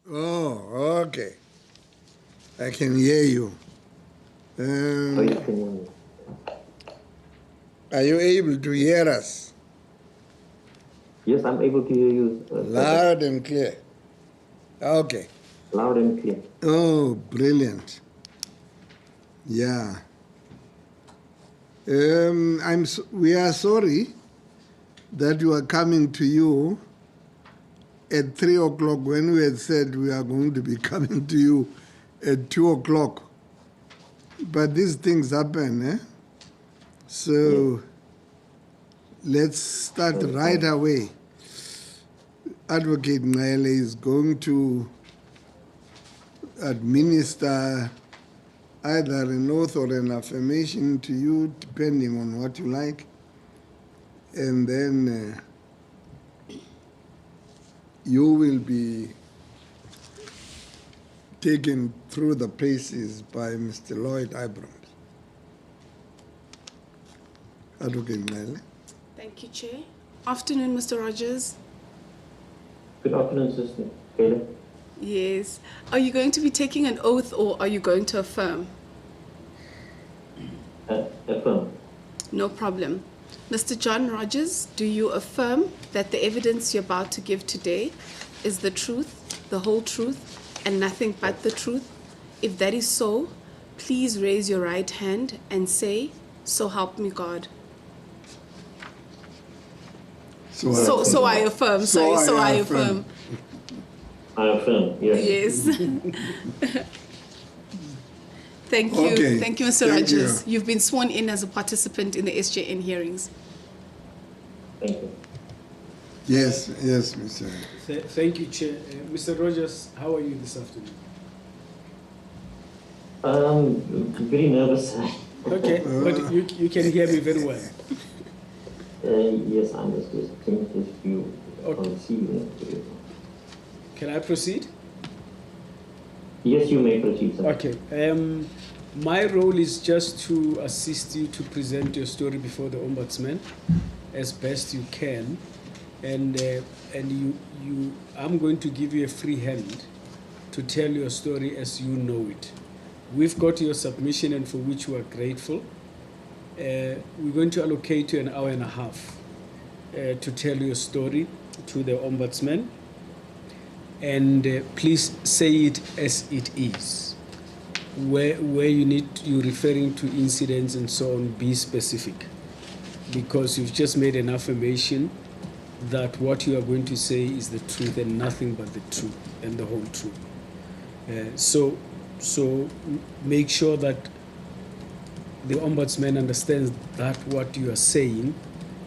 Oh, okay. I can hear you. Are you able to hear us? Yes, I'm able to hear you. Loud and clear. Okay. Loud and clear. Oh, brilliant. Yeah. We are sorry that we are coming to you at 3 o'clock when we had said we are going to be coming to you at 2 o'clock. But these things happen, eh? So let's start right away. Advocate Nile is going to administer either an oath or an affirmation to you, depending on what you like. And then you will be taken through the paces by Mr. Lloyd Abrams. Advocate Nile. Thank you, Chair. Afternoon, Mr. Rodgers. Good afternoon, Sister Kayla. Yes. Are you going to be taking an oath or are you going to affirm? Affirm. No problem. Mr. John Rodgers, do you affirm that the evidence you're about to give today is the truth, the whole truth, and nothing but the truth? If that is so, please raise your right hand and say, "So help me God." So I affirm. So I affirm. I affirm, yes. Yes. Thank you. Okay. Thank you, Mr. Thank Rodgers. you. You've been sworn in as a participant in the SJN hearings. Thank you. Yes, Mr. Thank you, Chair. Mr. Rodgers, how are you this afternoon? Very nervous. Okay, but you can hear me very well. Yes, I must just change this view. Okay. See you. Can I proceed? Yes, you may proceed, sir. Okay. My role is just to assist you to present your story before the Ombudsman as best you can, and I'm going to give you a free hand to tell your story as you know it. We've got your submission, and for which we are grateful. We're going to allocate you an hour and a half to tell your story to the Ombudsman, and please say it as it is. Where you're referring to incidents and so on, be specific, because you've just made an affirmation that what you are going to say is the truth and nothing but the truth and the whole truth. So make sure that the Ombudsman understands that what you are saying,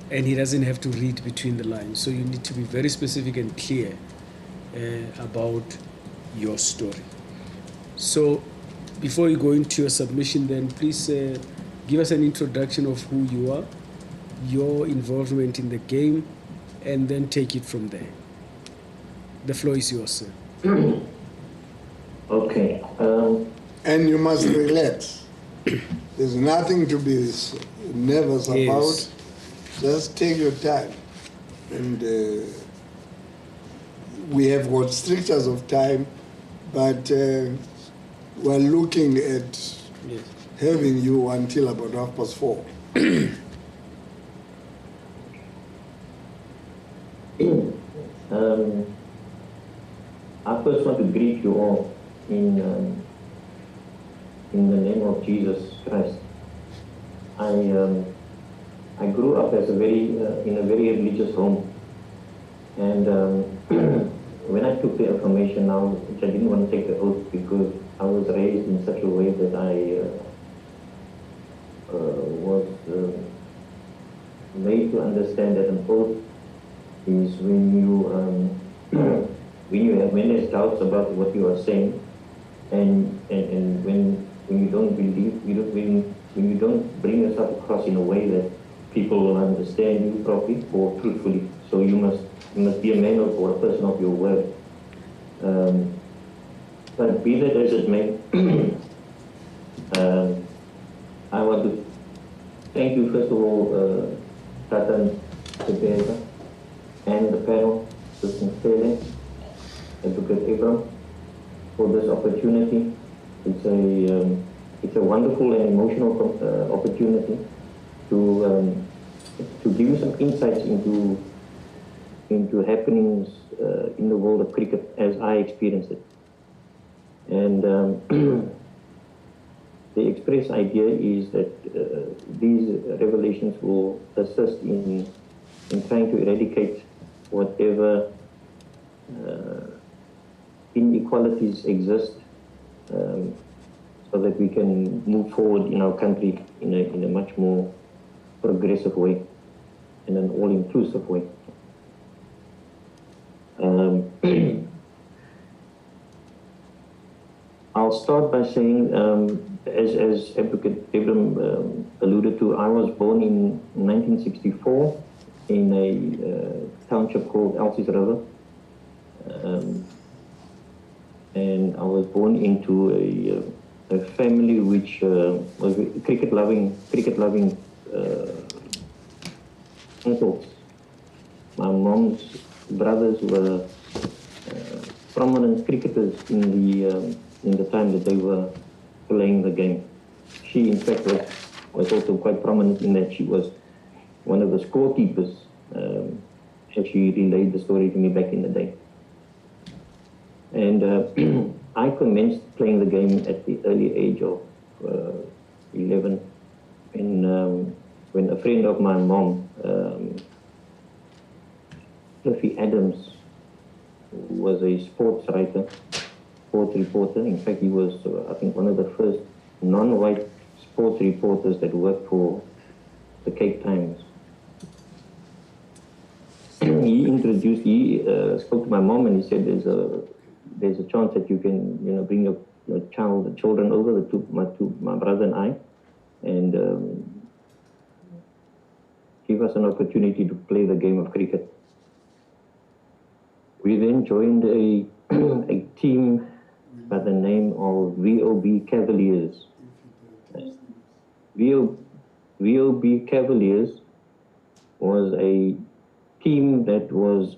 and he doesn't have to read between the lines. So you need to be very specific and clear about your story. So before you go into your submission, then please give us an introduction of who you are, your involvement in the game, and then take it from there. The floor is yours, sir. Okay. And you must relax. There's nothing to be nervous about. Just take your time. And we have got strictures of time, but we're looking at having you until about 4:30. I first want to greet you all in the name of Jesus Christ. I grew up as in a very religious home, and when I took the affirmation now, which I didn't want to take the oath because I was raised in such a way that I was made to understand that an oath is when there's doubts about what you are saying, and when you don't believe, when you don't bring yourself across in a way that people will understand you properly or truthfully. So you must be a man or a person of your word. But be that as it may, I want to thank you first of all, Tata Ntsebeza, and the panel, Sister Ntsebeza, Advocate Abrams, for this opportunity. It's a wonderful and emotional opportunity to give you some insights into happenings in the world of cricket as I experienced it. And the express idea is that these revelations will assist in trying to eradicate whatever inequalities exist, so that we can move forward in our country in a much more progressive way, in an all-inclusive way. I'll start by saying, as Advocate Abraham alluded to, I was born in 1964 in a township called Elsie's River. And I was born into a family which was cricket-loving uncles. My mom's brothers were prominent cricketers in the time that they were playing the game. She, in fact, was also quite prominent in that she was one of the scorekeepers, as she relayed the story to me back in the day. And I commenced playing the game at the early age of 11, when a friend of my mom, Cliffy Adams, who was a sports writer, sports reporter. In fact, he was, I think, one of the first non-white sports reporters that worked for the Cape Times. He spoke to my mom and he said, there's a chance that you can, bring your children over, my brother and I, and give us an opportunity to play the game of cricket. We then joined a team by the name of VOB Cavaliers. VOB Cavaliers was a team that was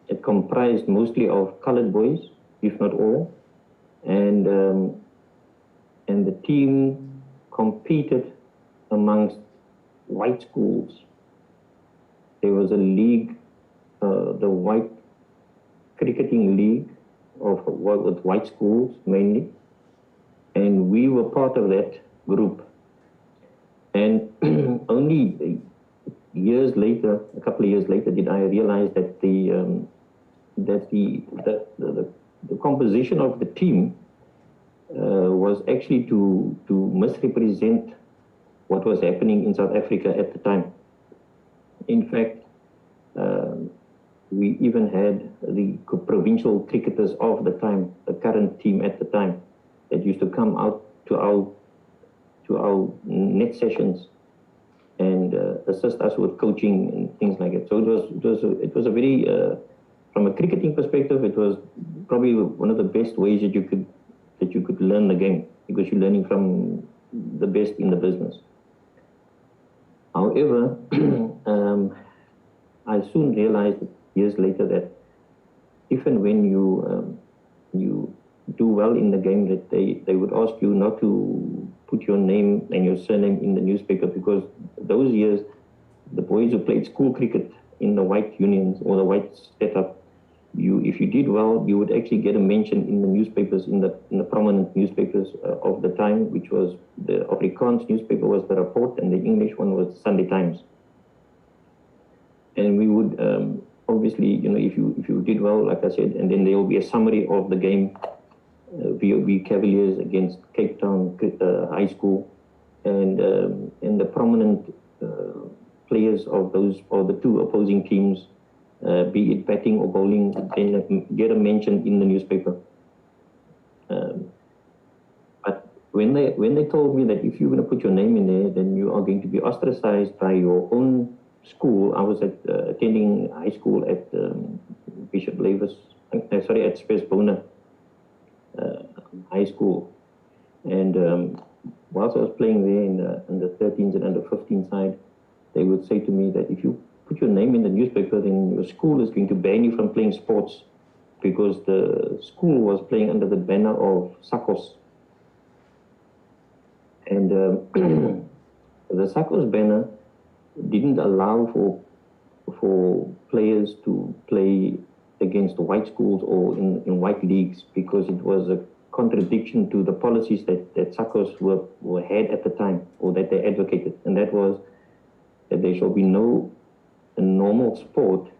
it comprised mostly of colored boys, if not all, and the team competed amongst white schools. There was a league, the White Cricketing League, with white schools mainly, and we were part of that group. And only years later, a couple of years later, did I realize that the composition of the team was actually to misrepresent what was happening in South Africa at the time. In fact, we even had the provincial cricketers of the time, the current team at the time, that used to come out to our net sessions and assist us with coaching and things like that. So it was a very, from a cricketing perspective, it was probably one of the best ways that you could learn the game, because you're learning from the best in the business. However, I soon realized years later that if and when you do well in the game, that they would ask you not to put your name and your surname in the newspaper, because those years, the boys who played school cricket in the white unions or the white setup, if you did well, you would actually get a mention in the newspapers, in the prominent newspapers of the time, which was the Afrikaans newspaper was the Rapport, and the English one was Sunday Times. And we would obviously, if you did well, like I said, and then there will be a summary of the game, VOB Cavaliers against Cape Town High School, and the prominent players of the two opposing teams, be it batting or bowling, then get a mention in the newspaper. But when they told me that if you're going to put your name in there, then you are going to be ostracized by your own school. I was attending high school at Bishop Lavis, at Spesbona High School, and whilst I was playing there in the under 13s and under 15 side, they would say to me that if you put your name in the newspaper, then your school is going to ban you from playing sports because the school was playing under the banner of SACOS. And the SACOS banner didn't allow for players to play against white schools or in white leagues, because it was a contradiction to the policies that SACOS had at the time, or that they advocated, and that was that there shall be no normal sport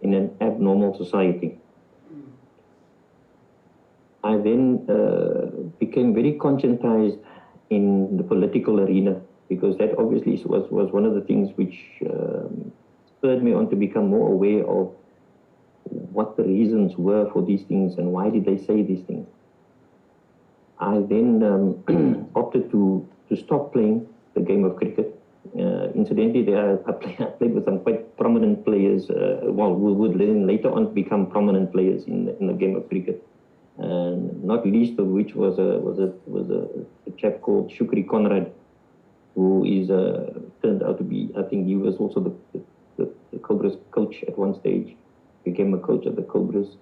in an abnormal society. I then became very conscientized in the political arena, because that obviously was one of the things which spurred me on to become more aware of what the reasons were for these things and why did they say these things. I then opted to stop playing the game of cricket. Incidentally, I played with some quite prominent players, who would then later on become prominent players in the game of cricket. Not least of which was a chap called Shukri Conrad, who is turned out to be, I think he was also the Cobras coach at one stage, became a coach of the Cobras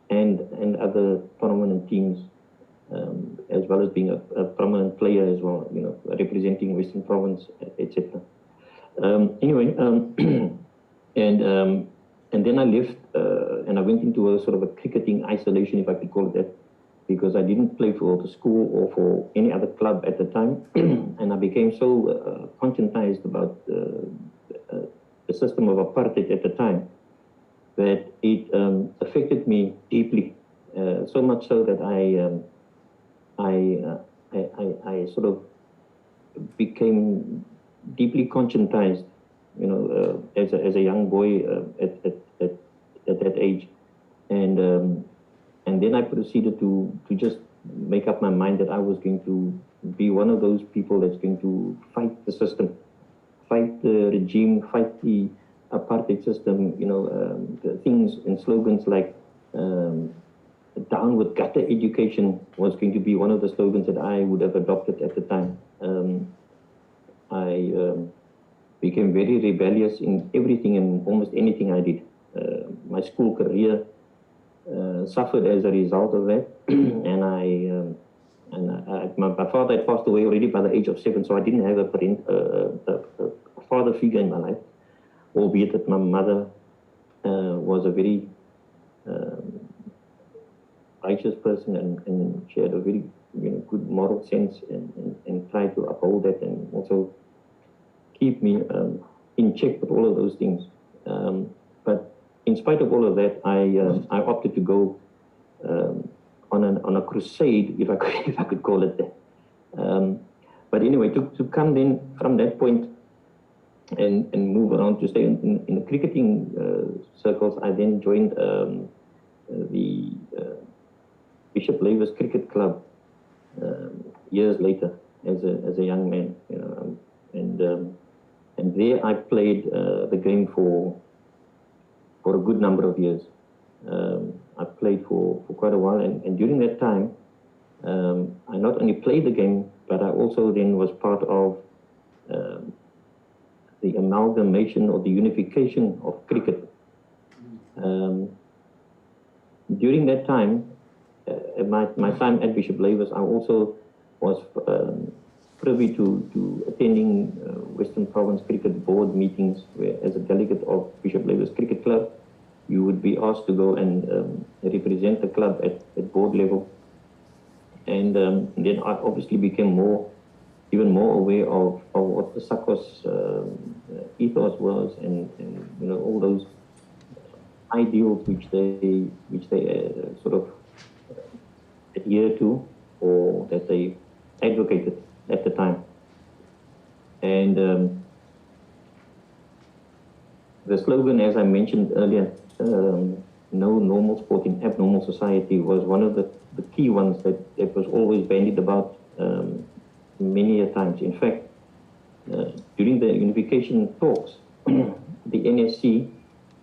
and other prominent teams, as well as being a prominent player as well, you know, representing Western Province, etc. Anyway, and then I left and I went into a sort of a cricketing isolation, if I could call it that, because I didn't play for the school or for any other club at the time. And I became so conscientized about the system of apartheid at the time that it affected me deeply, so much so that I sort of became deeply conscientized, you know, as a young boy at that age, and then I proceeded to just make up my mind that I was going to be one of those people that's going to fight the system, fight the regime, fight the apartheid system. You know, the things and slogans like "down with gutter education" was going to be one of the slogans that I would have adopted at the time. I became very rebellious in everything and almost anything I did. My school career suffered as a result of that, and my father had passed away already by the age of 7, so I didn't have a father figure in my life, albeit that my mother was a very righteous person, and she had a very, you know, good moral sense, and tried to uphold that and also keep me in check with all of those things. But in spite of all of that, I opted to go on a crusade, if I could call it that. But anyway, to come then from that point and move around to stay in the cricketing circles, I then joined the Bishop Lavis Cricket Club years later as a young man, you know, and there I played the game for a good number of years. I played for quite a while, and during that time, I not only played the game, but I also then was part of the amalgamation or the unification of cricket. During that time, my time at Bishop Lavis, I also was privy to attending Western Province Cricket Board meetings, where as a delegate of Bishop Lavis Cricket Club, you would be asked to go and represent the club at board level. And then I obviously became even more aware of what the SACOS ethos was, and you know, all those ideals which they sort of adhere to, or that they advocated at the time. And the slogan, as I mentioned earlier, no normal sport in abnormal society, was one of the key ones that was always bandied about many a times. In fact, during the unification talks, the NSC,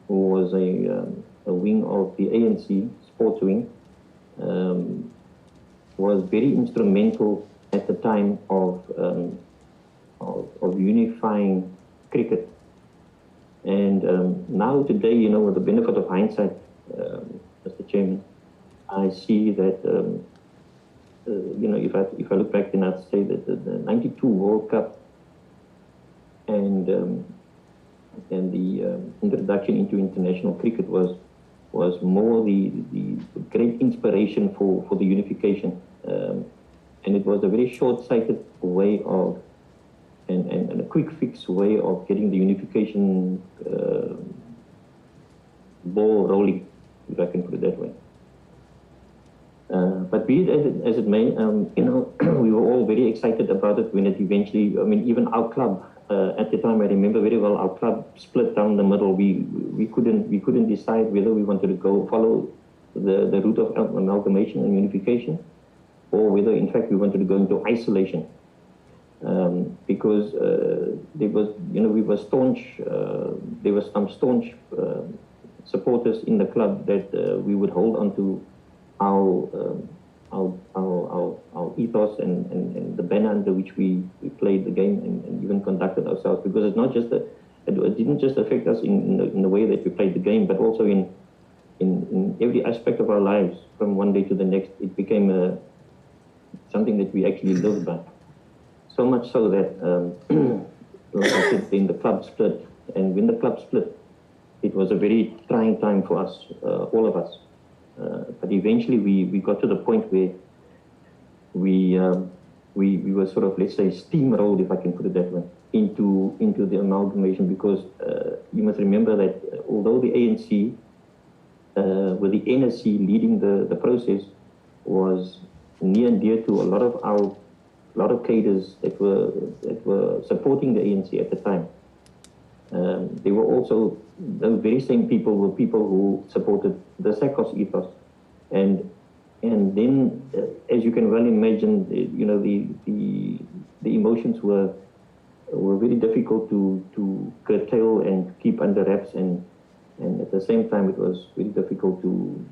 who was a wing of the ANC sports wing, was very instrumental at the time of unifying cricket. And now today, you know, with the benefit of hindsight, Mr. Chairman, I see that, you know, if I look back, then I'd say that the '92 World Cup and the introduction into international cricket was more the great inspiration for the unification. And it was a very short-sighted way of, and a quick fix way of getting the unification ball rolling, if I can put it that way. But be it as it may, you know, we were all very excited about it when it eventually, I mean, even our club, at the time, I remember very well, our club split down the middle. We couldn't decide whether we wanted to follow the route of amalgamation and unification, or whether, in fact, we wanted to go into isolation. Because there was, you know, we were staunch, there were some staunch supporters in the club that we would hold on to our ethos and the banner under which we played the game and even conducted ourselves, because it's not just that it didn't just affect us in the way that we played the game, but also in every aspect of our lives. From one day to the next, it became something that we actually lived by. So much so that, like I said, then the club split, and when the club split, it was a very trying time for us, all of us. But eventually we got to the point where we were sort of, let's say, steamrolled, if I can put it that way, into the amalgamation, because you must remember that although the ANC, with the NSC leading the process, was near and dear to a lot of cadres that were supporting the ANC at the time. They were also, those very same people were people who supported the SACOS ethos. And then, as you can well imagine, you know, the emotions were very difficult to curtail and keep under wraps, and at the same time it was very difficult to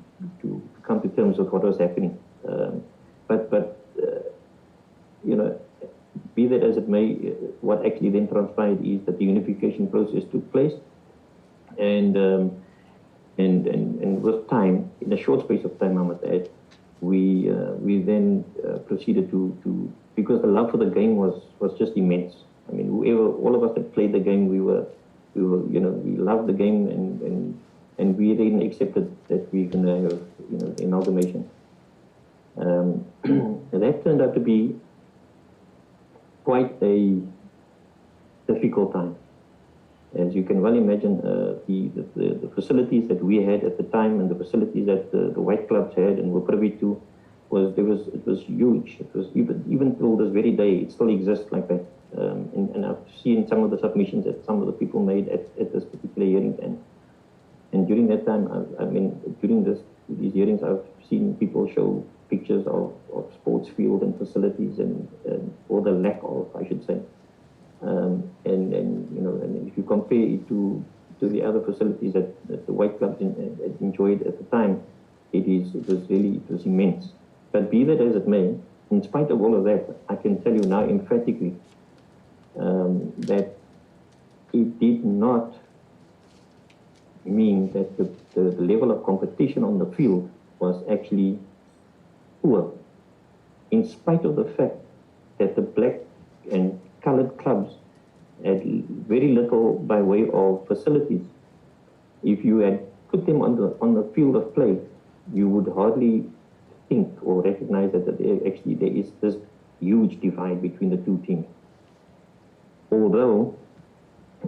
come to terms with what was happening. But you know, be that as it may, what actually then transpired is that the unification process took place, and with time, in a short space of time, I must add, we then proceeded to, because the love for the game was just immense. I mean, all of us that played the game, we were, you know, we loved the game, and we then accepted that we're going to have, you know, the amalgamation. That turned out to be quite a difficult time. As you can well imagine, the facilities that we had at the time and the facilities that the white clubs had and were privy to, it was huge. It was even till this very day, it still exists like that. And I've seen some of the submissions that some of the people made at this particular hearing, and during that time, I mean, during these hearings, I've seen people show pictures of sports field and facilities, and or the lack of, I should say. And you know, and if you compare it to the other facilities that the white clubs enjoyed at the time, it was immense. But be that as it may, in spite of all of that, I can tell you now emphatically that it did not mean that the level of competition on the field was actually poor, in spite of the fact that the black and colored clubs had very little by way of facilities. If you had put them on the field of play, you would hardly think or recognize that there is this huge divide between the two teams. Although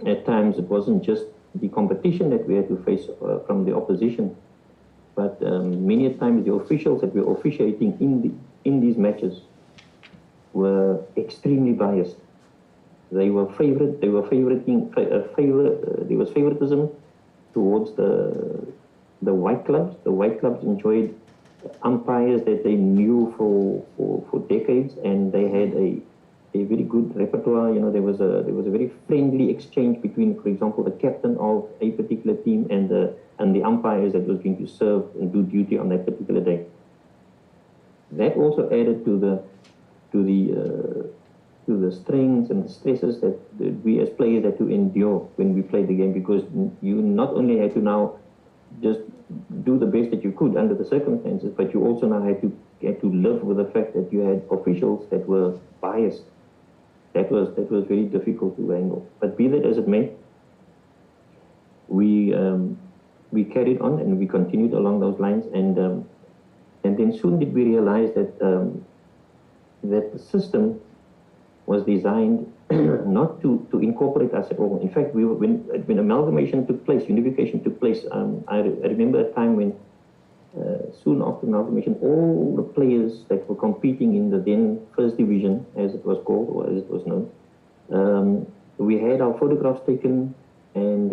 at times it wasn't just the competition that we had to face from the opposition, but many times the officials that were officiating in these matches were extremely biased. There was favoritism towards the white clubs. The white clubs enjoyed umpires that they knew for decades, and they had a very good repertoire. You know, there was a very friendly exchange between, for example, the captain of a particular team and the umpires that was going to serve and do duty on that particular day. That also added to the strains and the stresses that we as players had to endure when we played the game, because you not only had to now just do the best that you could under the circumstances, but you also now had to live with the fact that you had officials that were biased. That was very difficult to handle. But be that as it may, we carried on and we continued along those lines, and then soon did we realize that that the system was designed not to incorporate us at all. In fact, when amalgamation took place, unification took place, I remember a time when soon after amalgamation, all the players that were competing in the then first division, as it was called, or as it was known, we had our photographs taken, and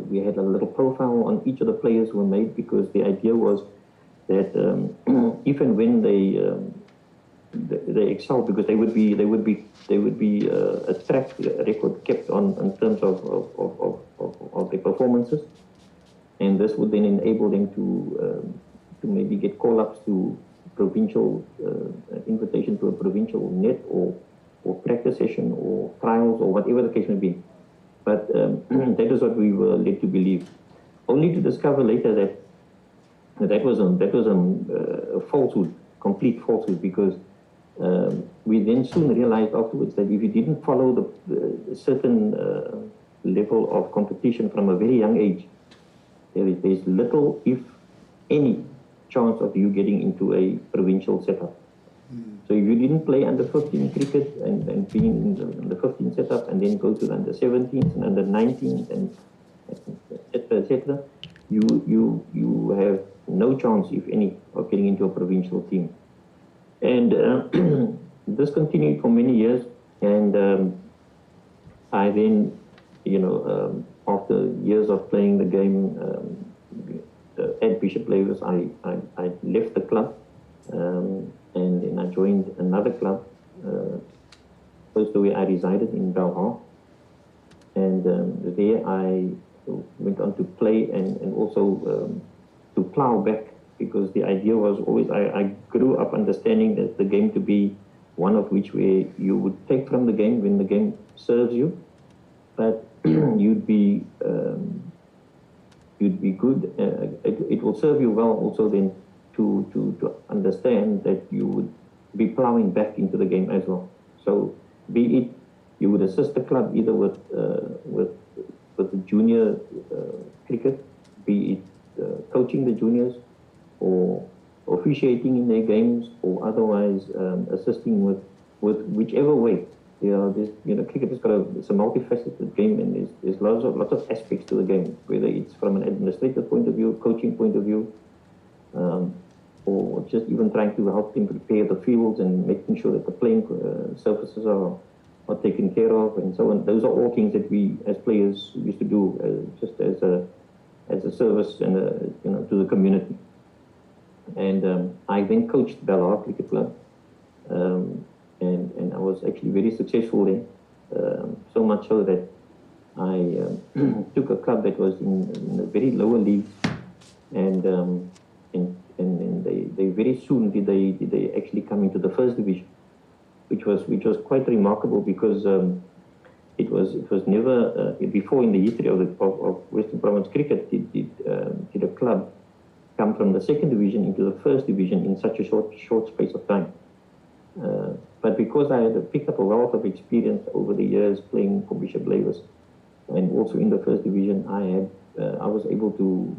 we had a little profile on each of the players who were made, because the idea was that if and when they excel, because they would be a track record kept on in terms of their performances, and this would then enable them to maybe get call-ups to provincial invitation to a provincial net or practice session or trials or whatever the case may be. But that is what we were led to believe, only to discover later that was a falsehood, complete falsehood, because we then soon realized afterwards that if you didn't follow the certain level of competition from a very young age, there's little, if any, chance of you getting into a provincial setup. So if you didn't play under 15 cricket and being in the 15 setup and then go to the under 17s and under 19s and etc., you have no chance, if any, of getting into a provincial team. And this continued for many years, and I then, after years of playing the game at Bishop Lavis, I left the club, and then I joined another club, close to where I resided in Belhar, and there I went on to play and also to plow back, because the idea was always, I grew up understanding that the game to be one of which where you would take from the game when the game serves you, but you'd be good. It will serve you well also then to understand that you would be plowing back into the game as well. So be it you would assist the club either with the junior cricket, be it coaching the juniors, or officiating in their games, or otherwise assisting with whichever way. Cricket has it's a multifaceted game, and there's lots of aspects to the game, whether it's from an administrative point of view, coaching point of view, or just even trying to help them prepare the fields and making sure that the playing surfaces are taken care of, and so on. Those are all things that we as players used to do just as a service and to the community. And I then coached Belhar Cricket Club, and I was actually very successful there, so much so that I took a club that was in the very lower leagues, and they very soon did they actually come into the first division, which was quite remarkable, because it was never before in the history of Western Province cricket did a club come from the second division into the first division in such a short space of time. But because I had picked up a wealth of experience over the years playing for Bishop Lavis, and also in the first division, I was able to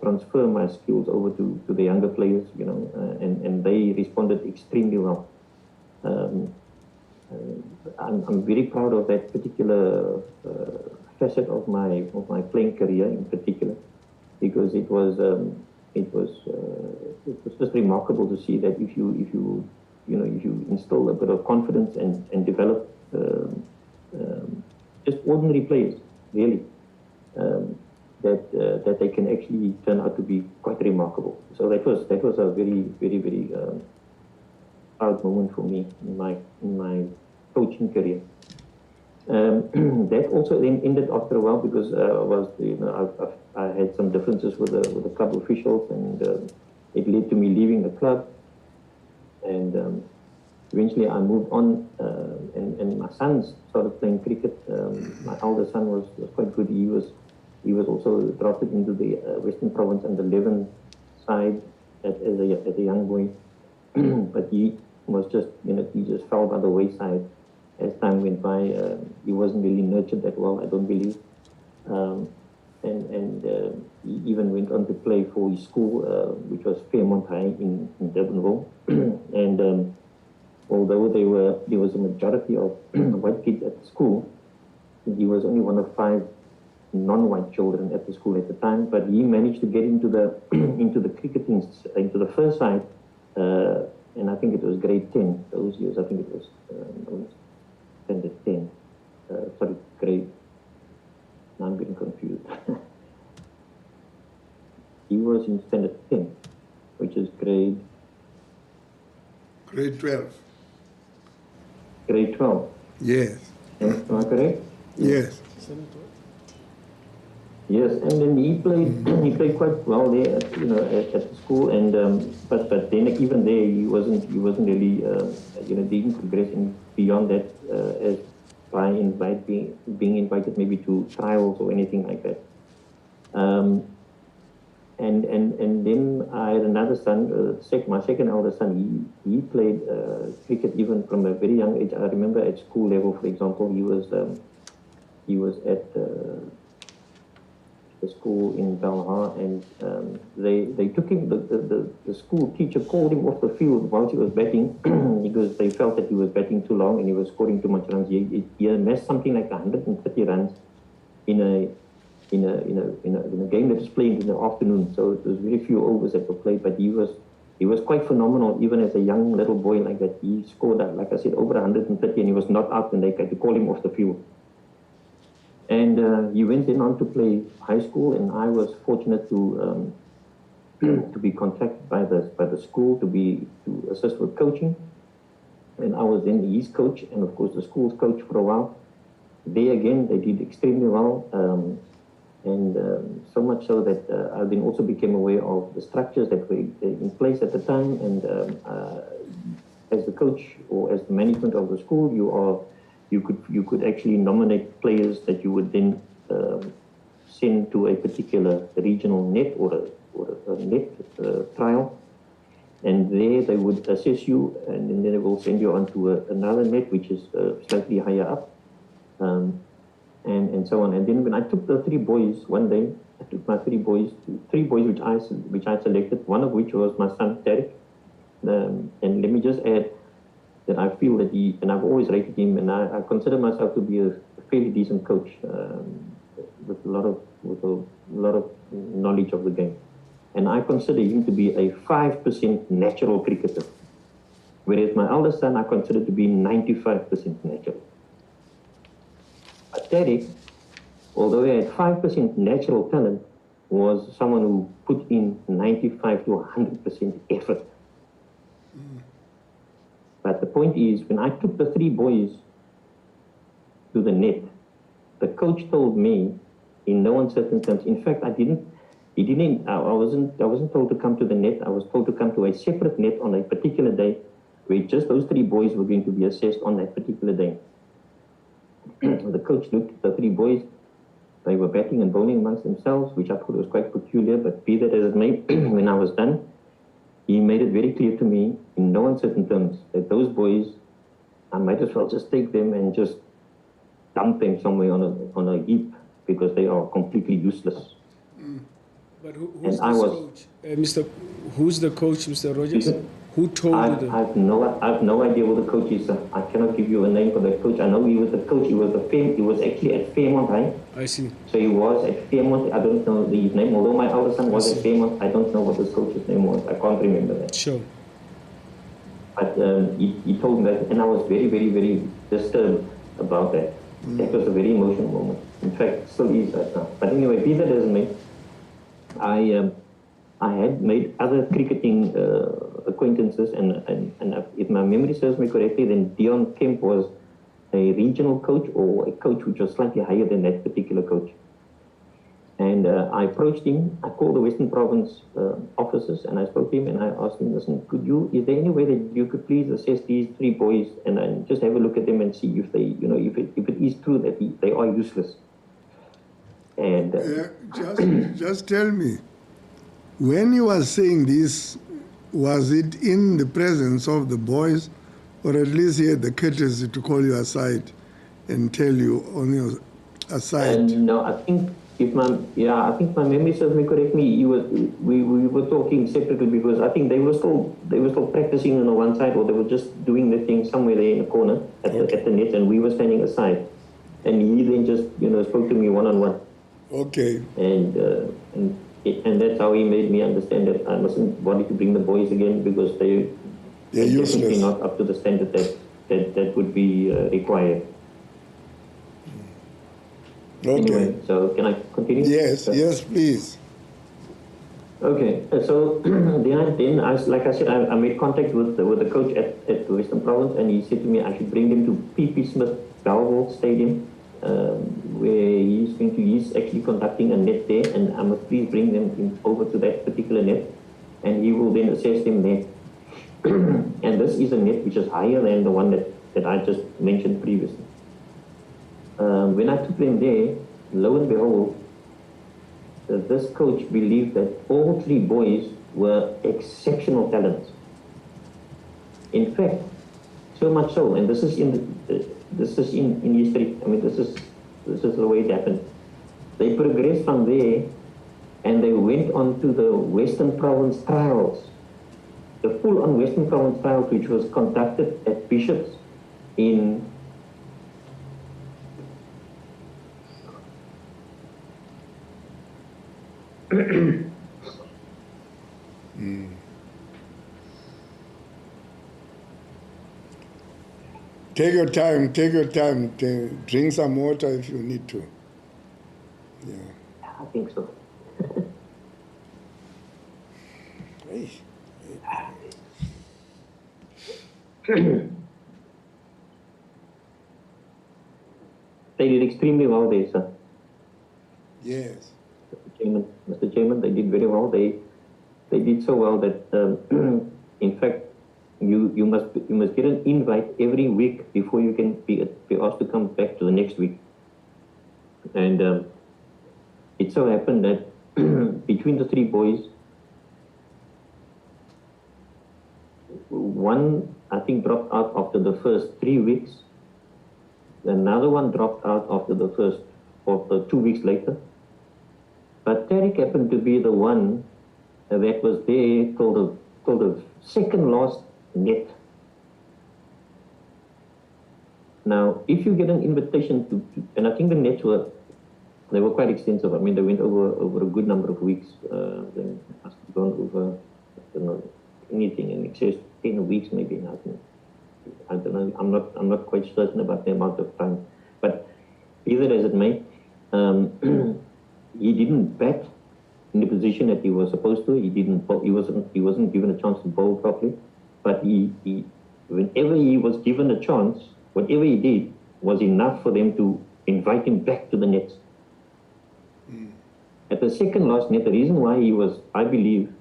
transfer my skills over to the younger players, and they responded extremely well. I'm very proud of that particular facet of my playing career in particular, because it was just remarkable to see that if you instill a bit of confidence and develop just ordinary players, really, that they can actually turn out to be quite remarkable. So that was a very, very, very proud moment for me in my coaching career. That also then ended after a while, because I had some differences with the club officials, and it led to me leaving the club. And eventually I moved on, and my sons started playing cricket. My elder son was quite good. he was also drafted into the Western Province and the 11th side as a young boy. But he was just, he just fell by the wayside as time went by. He wasn't really nurtured that well, I don't believe. He even went on to play for his school, which was Fairmont High in Durbanville. And although there was a majority of white kids at the school, he was only one of 5 non-white children at the school at the time. But he managed to get into the into the cricketing, into the first side, and I think it was grade 10. Those years, I think it was standard 10. Sorry, grade. Now I'm getting confused. He was in standard 10, which is grade 12. Grade 12. Yes. Am I correct? Yes. Yes, and then he played quite well there, at the school, and but then even there he wasn't really didn't progress beyond that as by being invited maybe to trials or anything like that. And then I had another son, my second eldest son. He played cricket even from a very young age. I remember at school level, for example, he was at the school in Belhar, and they took him. The school teacher called him off the field while he was batting because they felt that he was batting too long and he was scoring too much runs. He amassed something like 130 runs in a game that was played in the afternoon. So it was very few overs that were played, but he was quite phenomenal even as a young little boy like that. He scored, like I said, over 130, and he was not out when they had to call him off the field. And he went in on to play high school, and I was fortunate to be contacted by the school to assist with coaching. And I was then his coach, and of course the school's coach for a while. They again, they did extremely well, and so much so that I then also became aware of the structures that were in place at the time. And as the coach or as the management of the school, you could actually nominate players that you would then send to a particular regional net or a net trial, and there they would assess you, and then they will send you on to another net which is slightly higher up, and so on. And then when I took the 3 boys one day, I took my 3 boys which I selected, one of which was my son Tarek, and let me just add that I feel that and I've always rated him, and I consider myself to be a fairly decent coach with a lot of knowledge of the game. And I consider him to be a 5% natural cricketer, whereas my eldest son I consider to be 95% natural. But Tarek, although he had 5% natural talent, was someone who put in 95 to 100% effort. But the point is, when I took the 3 boys to the net, the coach told me in no uncertain terms. In fact, I wasn't told to come to the net. I was told to come to a separate net on a particular day, where just those 3 boys were going to be assessed on that particular day. The coach looked at the 3 boys. They were batting and bowling amongst themselves, which I thought was quite peculiar, but be that as it may, when I was done, he made it very clear to me in no uncertain terms that those boys, I might as well just take them and just dump them somewhere on a heap, because they are completely useless. But who's the coach? Who's the coach, Mr. Rodgers? Who told you that? I have no idea who the coach is, sir. I cannot give you a name for the coach. I know he was the coach. He was actually at Fairmont High. I see. So he was at Fairmont. I don't know his name. Although my elder son was at Fairmont, I don't know what the coach's name was. I can't remember that. Sure. But he told me that, and I was very, very, very disturbed about that. That was a very emotional moment. In fact, still is right now. But anyway, be that as it may, I had made other cricketing acquaintances, and if my memory serves me correctly, then Dion Kemp was a regional coach, or a coach which was slightly higher than that particular coach. And I approached him. I called the Western Province offices, and I spoke to him, and I asked him, listen, is there any way that you could please assess these 3 boys and just have a look at them and see if they, if it is true that they are useless. And Just tell me, when you were saying this, was it in the presence of the boys, or at least he had the courtesy to call you aside and tell you on your aside? no, I think I think my memory serves me correctly. We were talking separately because I think they were still practicing on the one side, or they were just doing the thing somewhere there in the corner at the net, and we were standing aside. And he then just spoke to me one-on-one. Okay. And that's how he made me understand that I mustn't bother to bring the boys again because they're useless. definitely not up to the standard that would be required. Okay. Anyway, so can I continue? Yes, yes, please. Okay, so then like I said, I made contact with the coach at the Western Province, and he said to me I should bring them to P.P. Smith Belleville Stadium, where he's actually conducting a net there, and I must please bring them over to that particular net, and he will then assess them there. And this is a net which is higher than the one that I just mentioned previously. When I took them there, lo and behold, this coach believed that all three boys were exceptional talents. In fact, so much so, and this is in history. I mean, this is the way it happened. They progressed from there, and they went on to the Western Province trials, the full-on Western Province trials, which was conducted at Bishop's in. Take your time, drink some water if you need to. Yeah. I think so. Hey. They did extremely well there, sir. Yes. Mr. Chairman, they did very well. They did so well that, in fact, you must get an invite every week before you can be asked to come back to the next week. And it so happened that between the three boys, one I think dropped out after the first 3 weeks. Another one dropped out after the first, or 2 weeks later. But Tariq happened to be the one that was there till the second last net. Now, if you get an invitation to and I think the nets were quite extensive. I mean, they went over a good number of weeks. They must have gone over, I don't know, anything in excess of 10 weeks, maybe. I don't know. I'm not quite certain about the amount of time. But either as it may, he didn't bat in the position that he was supposed to. He wasn't given a chance to bowl properly. But whenever he was given a chance, whatever he did was enough for them to invite him back to the nets. At the second last net, the reason why he was, I believe,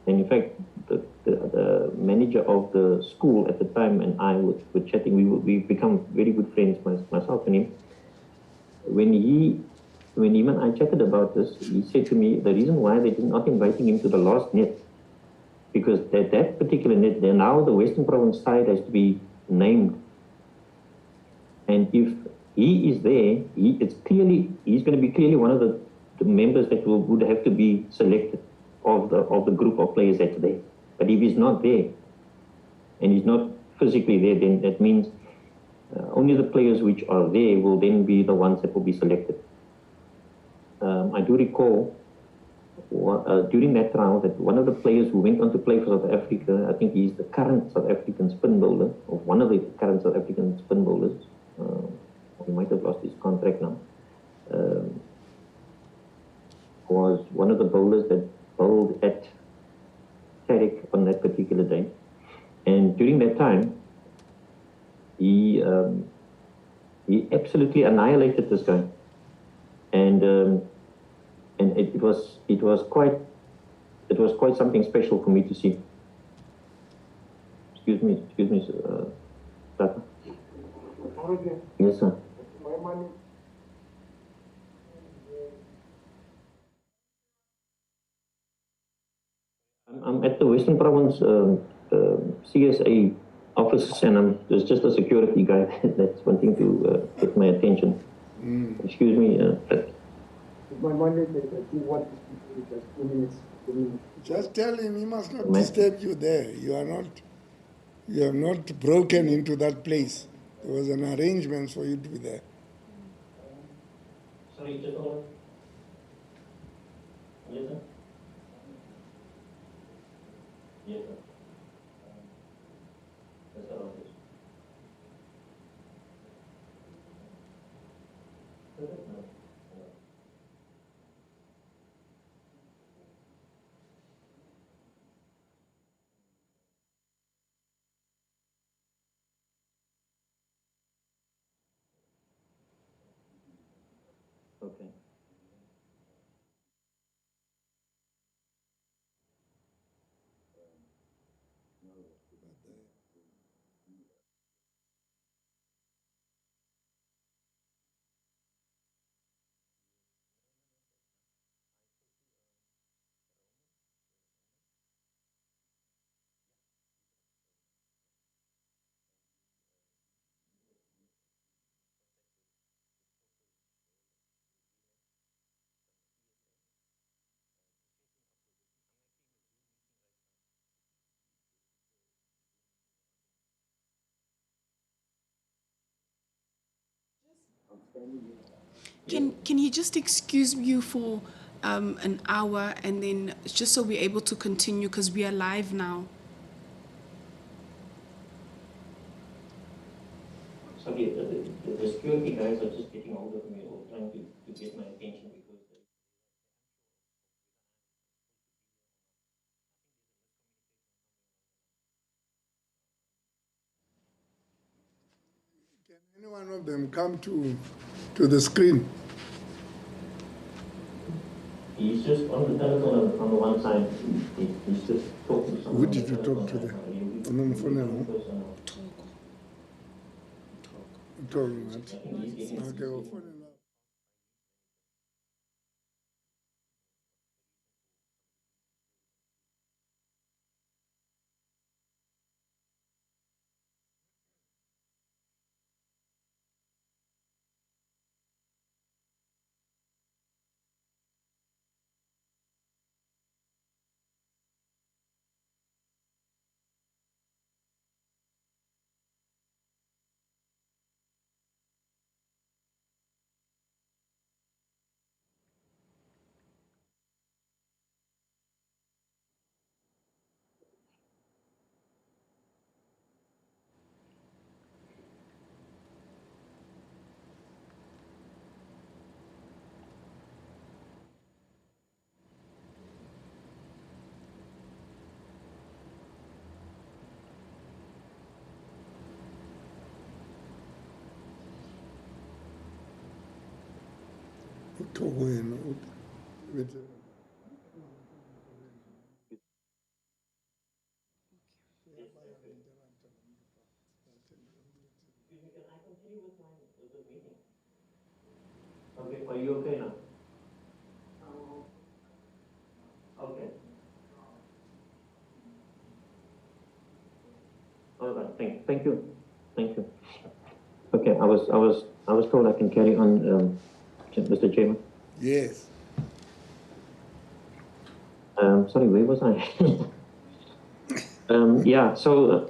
and in fact, the manager of the school at the time and I were chatting. We become very good friends, myself and him. When him and I chatted about this, he said to me, the reason why they're not inviting him to the last net, because that particular net, now the Western Province side has to be named. And if he is there, he's going to be clearly one of the members that would have to be selected of the group of players that's there. But if he's not there, and he's not physically there, then that means only the players which are there will then be the ones that will be selected. I do recall during that trial that one of the players who went on to play for South Africa, I think he's the current South African spin bowler, or one of the current South African spin bowlers. He might have lost his contract now. Was one of the bowlers that bowled at Tariq on that particular day. And during that time, he absolutely annihilated this guy. And it was quite something special for me to see. Excuse me, Tata. Okay. Yes, sir. My money. I'm at the Western Province CSA office, and there's just a security guy that's wanting to get my attention. Excuse me. My mandate is that you want to speak to just 2 minutes. 2 minutes. Just tell him he must not disturb you there. You have not broken into that place. There was an arrangement for you to be there. Sorry, just hold on. Yes, sir. Yes, sir. Mr. Rodgers. No. Okay. Can he just excuse you for an hour, and then just so we're able to continue, because we are live now. Sorry, the security guys are just getting hold of me or trying to get my attention because Can any one of them come to the screen? he's just on the telephone on the one side. He's just talking to someone. Who did you talk to there? On the phone now? Talking what? Okay, well, phone him up. Okay, are you okay now? Okay. All right. Thank you. Okay, I was told I can carry on, Mr. Chairman. Yes. Sorry, where was I? Yeah. So.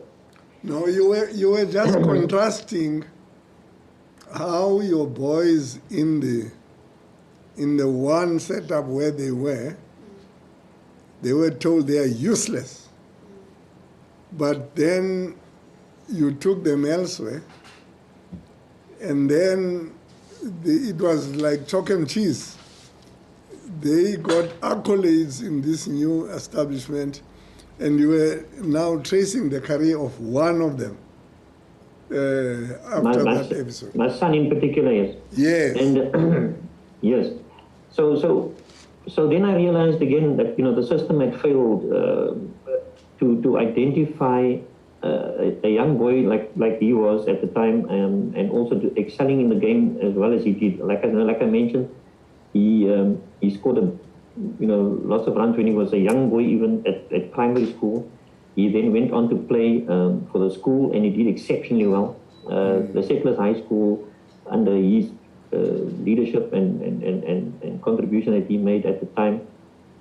No, you were just contrasting how your boys in the one setup where they were told they are useless. But then you took them elsewhere, and then it was like chalk and cheese. They got accolades in this new establishment, and you were now tracing the career of one of them after that episode. My son in particular, yes. Yes. And yes. So then I realized again that the system had failed to identify a young boy like he was at the time, and also to excelling in the game as well as he did. Like I mentioned, he scored lots of runs when he was a young boy, even at primary school. He then went on to play for the school, and he did exceptionally well. The Settlers High School, under his leadership and contribution that he made at the time,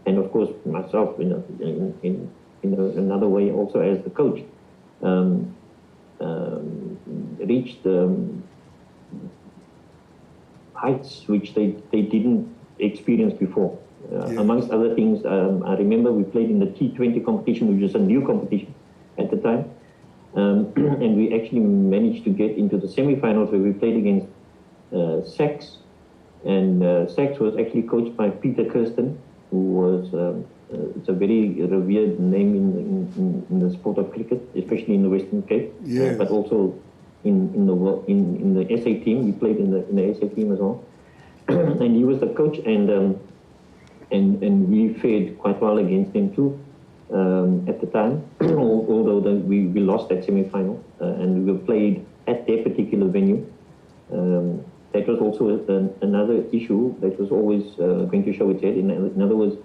and of course myself, in another way also as the coach, reached heights which they didn't experience before. Amongst other things, I remember we played in the T20 competition, which was a new competition at the time, and we actually managed to get into the semi-finals where we played against Sachs, and Sachs was actually coached by Peter Kirsten, who was it's a very revered name in the sport of cricket, especially in the Western Cape, but also in the SA team. He played in the SA team as well, and he was the coach, and we fared quite well against them too at the time, although we lost that semi-final, and we were played at their particular venue. That was also another issue that was always going to show its head. In other words,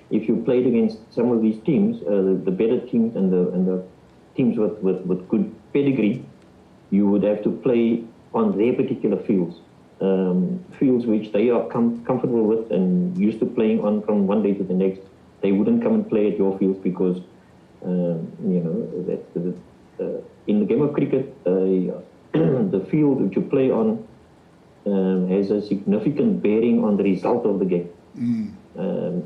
if you played against some of these teams, the better teams and the teams with good pedigree, you would have to play on their particular fields. Fields which they are comfortable with and used to playing on from one day to the next. They wouldn't come and play at your fields because, in the game of cricket, the field which you play on has a significant bearing on the result of the game.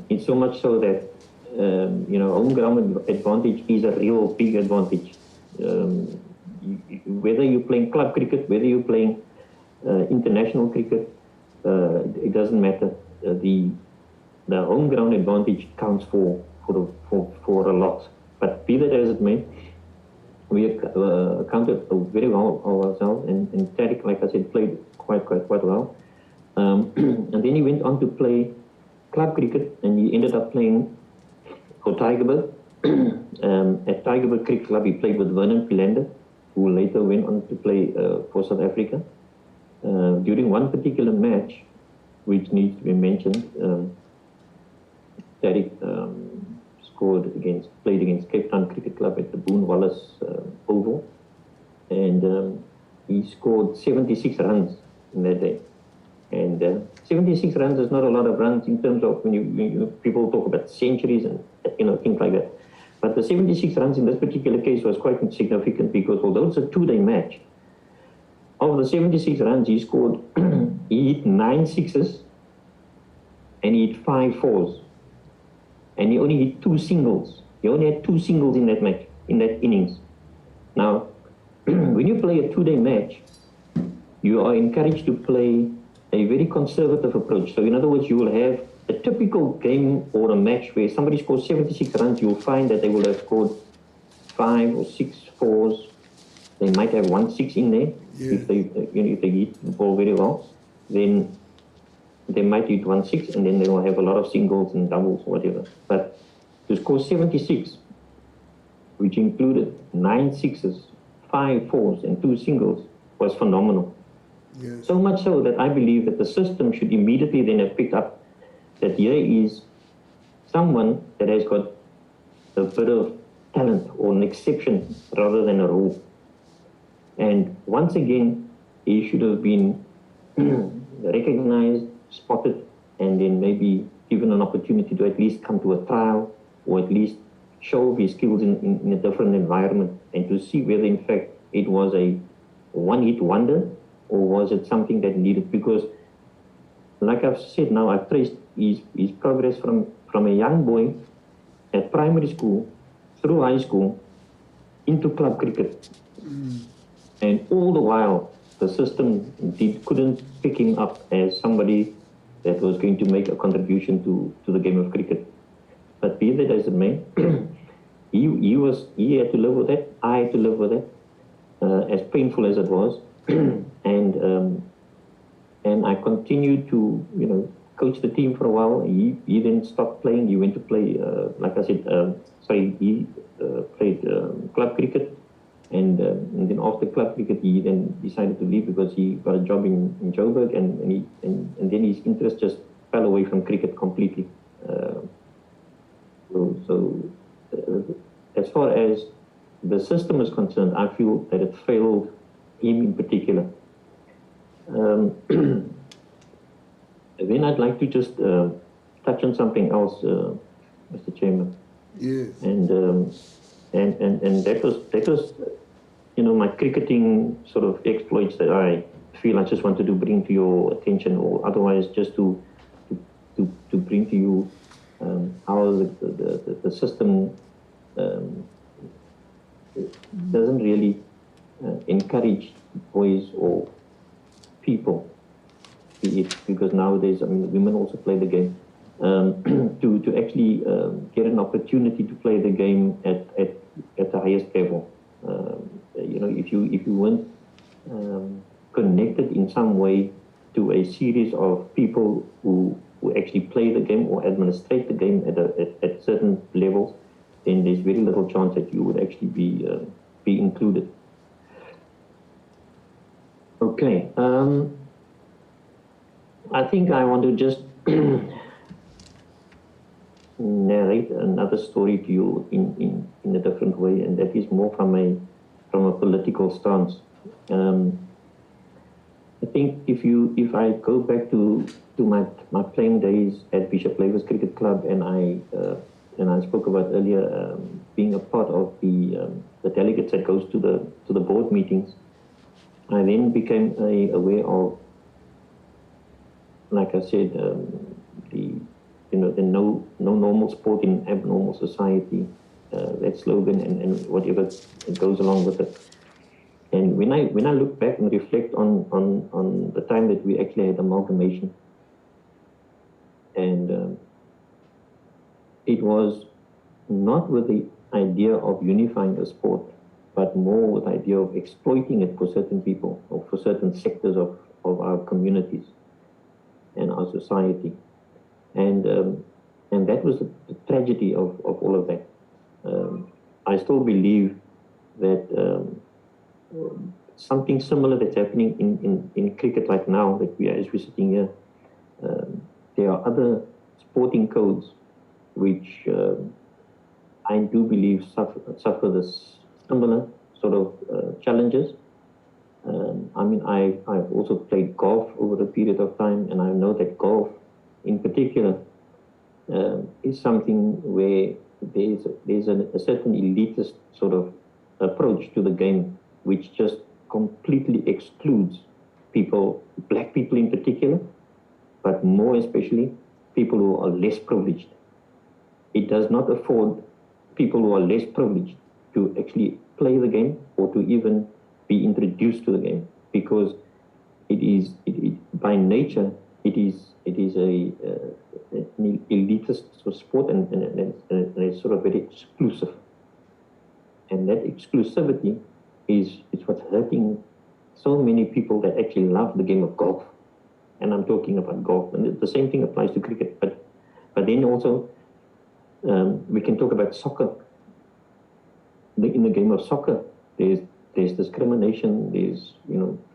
It's so much so that, home ground advantage is a real big advantage. Whether you're playing club cricket, whether you're playing international cricket, it doesn't matter. The home ground advantage counts for a lot. But be that as it may, we accounted very well ourselves, and Tariq, like I said, played quite well. And then he went on to play club cricket, and he ended up playing for Tygerberg. At Tygerberg Cricket Club, he played with Vernon Philander, who later went on to play for South Africa. During one particular match, which needs to be mentioned, Tariq played against Cape Town Cricket Club at the Boone Wallace Oval, and he scored 76 runs in that day. And 76 runs is not a lot of runs in terms of when you people talk about centuries and things like that. But the 76 runs in this particular case was quite significant because although it's a two-day match, of the 76 runs he scored, he hit 9 sixes and he hit 5 fours, and he only hit 2 singles. He only had 2 singles in that match, in that innings. Now, when you play a two-day match, you are encouraged to play a very conservative approach. So in other words, you will have a typical game or a match where somebody scores 76 runs, you'll find that they will have scored 5 or 6 fours. They might have 1 6 in there. If they hit the ball very well, then they might hit 1 6, and then they will have a lot of singles and doubles or whatever. But to score 76, which included 9 sixes, 5 fours, and 2 singles, was phenomenal. So much so that I believe that the system should immediately then have picked up that here is someone that has got a bit of talent or an exception rather than a rule. And once again, he should have been recognized, spotted, and then maybe given an opportunity to at least come to a trial or at least show his skills in a different environment, and to see whether in fact it was a one-hit wonder or was it something that needed, because like I've said now, I've traced his progress from a young boy at primary school, through high school, into club cricket. And all the while, the system couldn't pick him up as somebody that was going to make a contribution to the game of cricket. But be that as it may, he had to live with that, I had to live with it, as painful as it was. And I continued to, coach the team for a while. He then stopped playing. He went to play, like I said, he played club cricket. And then after club cricket, he then decided to leave because he got a job in Joburg, and then his interest just fell away from cricket completely. As far as the system is concerned, I feel that it failed him in particular. Then I'd like to just touch on something else, Mr. Chairman. Yes. And that was, you know, my cricketing sort of exploits that I feel I just wanted to bring to your attention, or otherwise just to bring to you how the system doesn't really encourage boys or people, because nowadays, I mean, women also play the game, to actually get an opportunity to play the game at the highest level. You know, if you weren't connected in some way to a series of people who actually play the game or administrate the game at certain levels, then there's very little chance that you would actually be included. Okay, I think I want to just narrate another story to you in a different way, and that is more from a political stance. I think if I go back to my playing days at Bishop Lavis Cricket Club, and I spoke about earlier being a part of the delegates that goes to the board meetings, I then became aware of, like I said, the no normal sport in abnormal society, that slogan and whatever goes along with it. And when I look back and reflect on the time that we actually had amalgamation, and it was not with the idea of unifying the sport, but more with the idea of exploiting it for certain people or for certain sectors of our communities and our society. And that was the tragedy of all of that. I still believe that something similar that's happening in cricket like now, that as we're sitting here, there are other sporting codes which I do believe suffer this similar sort of challenges. I mean, I've also played golf over a period of time, and I know that golf in particular is something where there's a certain elitist sort of approach to the game, which just completely excludes people, black people in particular, but more especially people who are less privileged. It does not afford people who are less privileged to actually play the game or to even be introduced to the game, because by nature it is an elitist sort of sport, and it's sort of very exclusive. And that exclusivity is what's hurting so many people that actually love the game of golf. And I'm talking about golf, and the same thing applies to cricket. But then also we can talk about soccer. In the game of soccer, there's discrimination. There's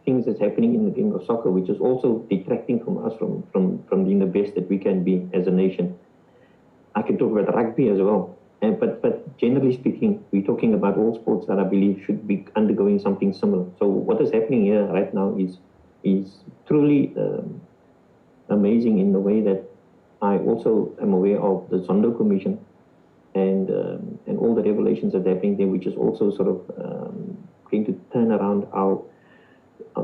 things that's happening in the game of soccer, which is also detracting from us from being the best that we can be as a nation. I can talk about rugby as well. But generally speaking, we're talking about all sports that I believe should be undergoing something similar. So what is happening here right now is truly amazing in the way that I also am aware of the Zondo Commission and all the revelations that are happening there, which is also sort of going to turn around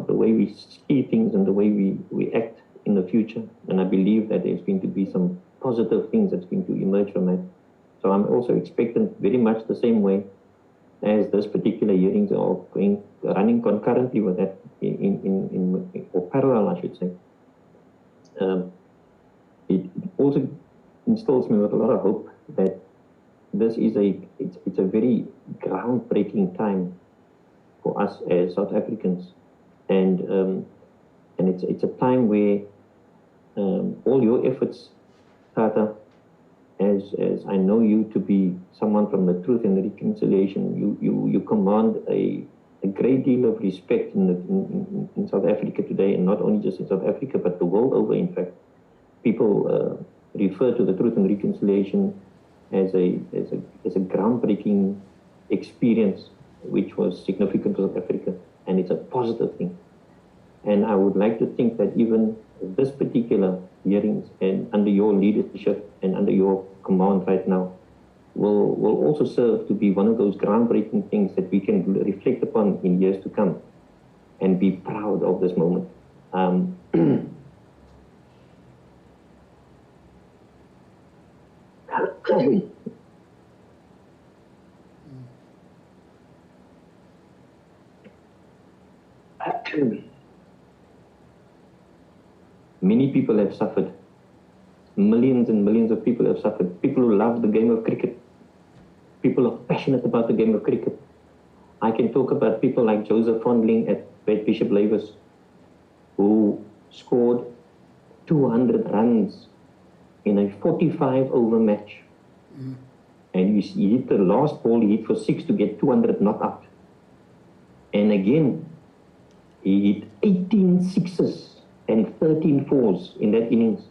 the way we see things and the way we act in the future. And I believe that there's going to be some positive things that's going to emerge from that. So I'm also expectant very much the same way as this particular hearings are running concurrently with that, or parallel, I should say. It also instills me with a lot of hope that this is it's a very groundbreaking time for us as South Africans, and it's a time where all your efforts, Tata, as I know you to be someone from the Truth and the Reconciliation, you command a great deal of respect in South Africa today, and not only just in South Africa, but the world over. In fact, people refer to the Truth and Reconciliation as a groundbreaking experience, which was significant to South Africa, and it's a positive thing. And I would like to think that even this particular hearings, and under your leadership and under your command right now, will also serve to be one of those groundbreaking things that we can reflect upon in years to come and be proud of this moment. Many people have suffered. Millions and millions of people have suffered. People who love the game of cricket. People are passionate about the game of cricket. I can talk about people like Joseph Fondling at Bishop Lavis, who scored 200 runs in a 45-over match. And he hit the last ball, he hit for 6 to get 200 not out. And again, he hit 18 sixes and 13 fours in that innings.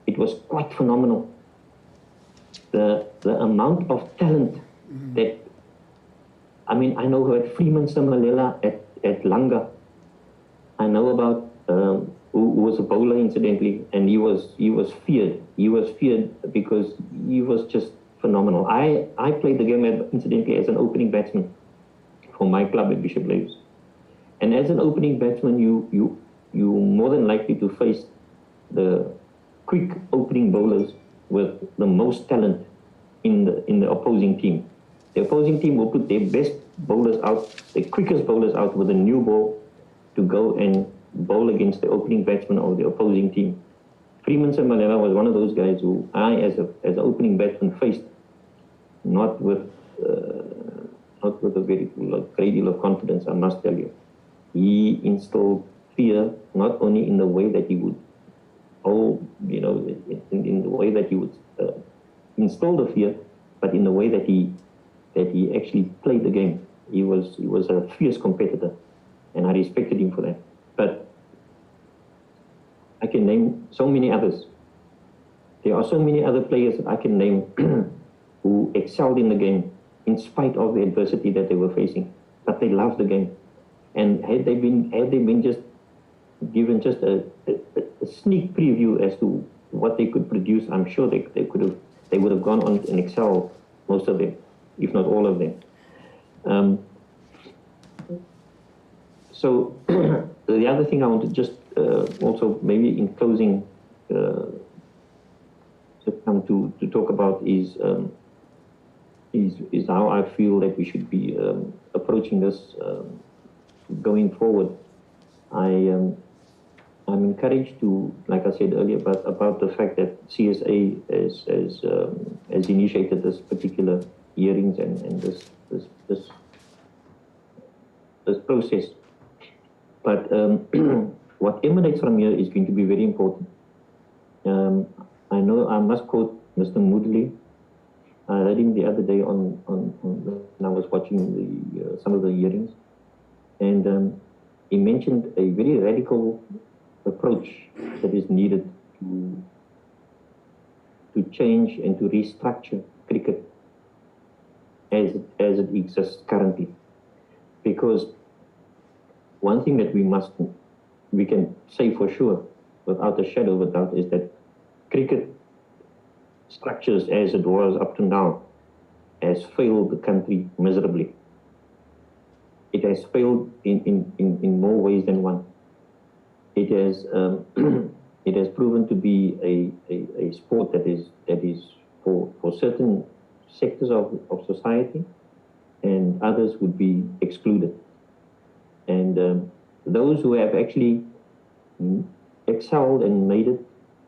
It was quite phenomenal. The amount of talent that, I mean, I know about Freeman Samalela at Langa. I know about who was a bowler incidentally, and he was feared. He was feared because he was just phenomenal. I played the game incidentally as an opening batsman for my club at Bishop Lavis. And as an opening batsman, you're more than likely to face the quick opening bowlers with the most talent in the opposing team. The opposing team will put their best bowlers out, the quickest bowlers out with a new ball to go and bowl against the opening batsman of the opposing team. Freeman Samalela was one of those guys who I, as an opening batsman, faced not with a very great deal of confidence, I must tell you. He instilled fear not only in the way that he would, in the way that he would instill the fear, but in the way that he actually played the game. He was a fierce competitor, and I respected him for that. But I can name so many others. There are so many other players that I can name who excelled in the game in spite of the adversity that they were facing, but they loved the game. And had they been just given just a sneak preview as to what they could produce, I'm sure they would have gone on and excelled, most of them, if not all of them. So the other thing I want to just also maybe in closing come to talk about is how I feel that we should be approaching this going forward. I'm encouraged to, like I said earlier, about the fact that CSA has initiated this particular hearings and this process. But what emanates from here is going to be very important. I know I must quote Mr. Moodley. I read him the other day when I was watching some of the hearings, and he mentioned a very radical approach that is needed to change and to restructure cricket as it exists currently. Because one thing that we can say for sure, without a shadow of a doubt, is that cricket structures as it was up to now has failed the country miserably. It has failed in more ways than one. It has it has proven to be a sport that is for certain sectors of society, and others would be excluded. And those who have actually excelled and made it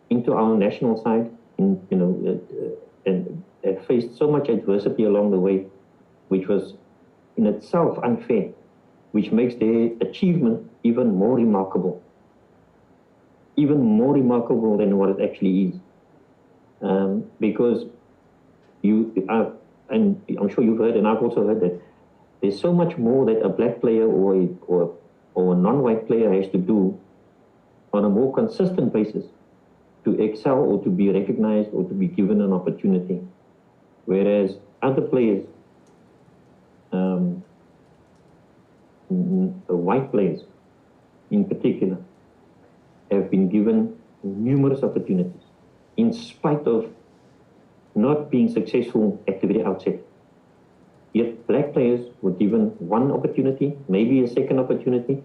into our national side, and have faced so much adversity along the way, which was in itself unfair, which makes their achievement even more remarkable than what it actually is. Because and I'm sure you've heard, and I've also heard, that there's so much more that a black player or a non-white player has to do on a more consistent basis to excel or to be recognized or to be given an opportunity. whereas other players, the white players in particular, have been given numerous opportunities in spite of not being successful at the very outset. Yet black players were given one opportunity, maybe a second opportunity,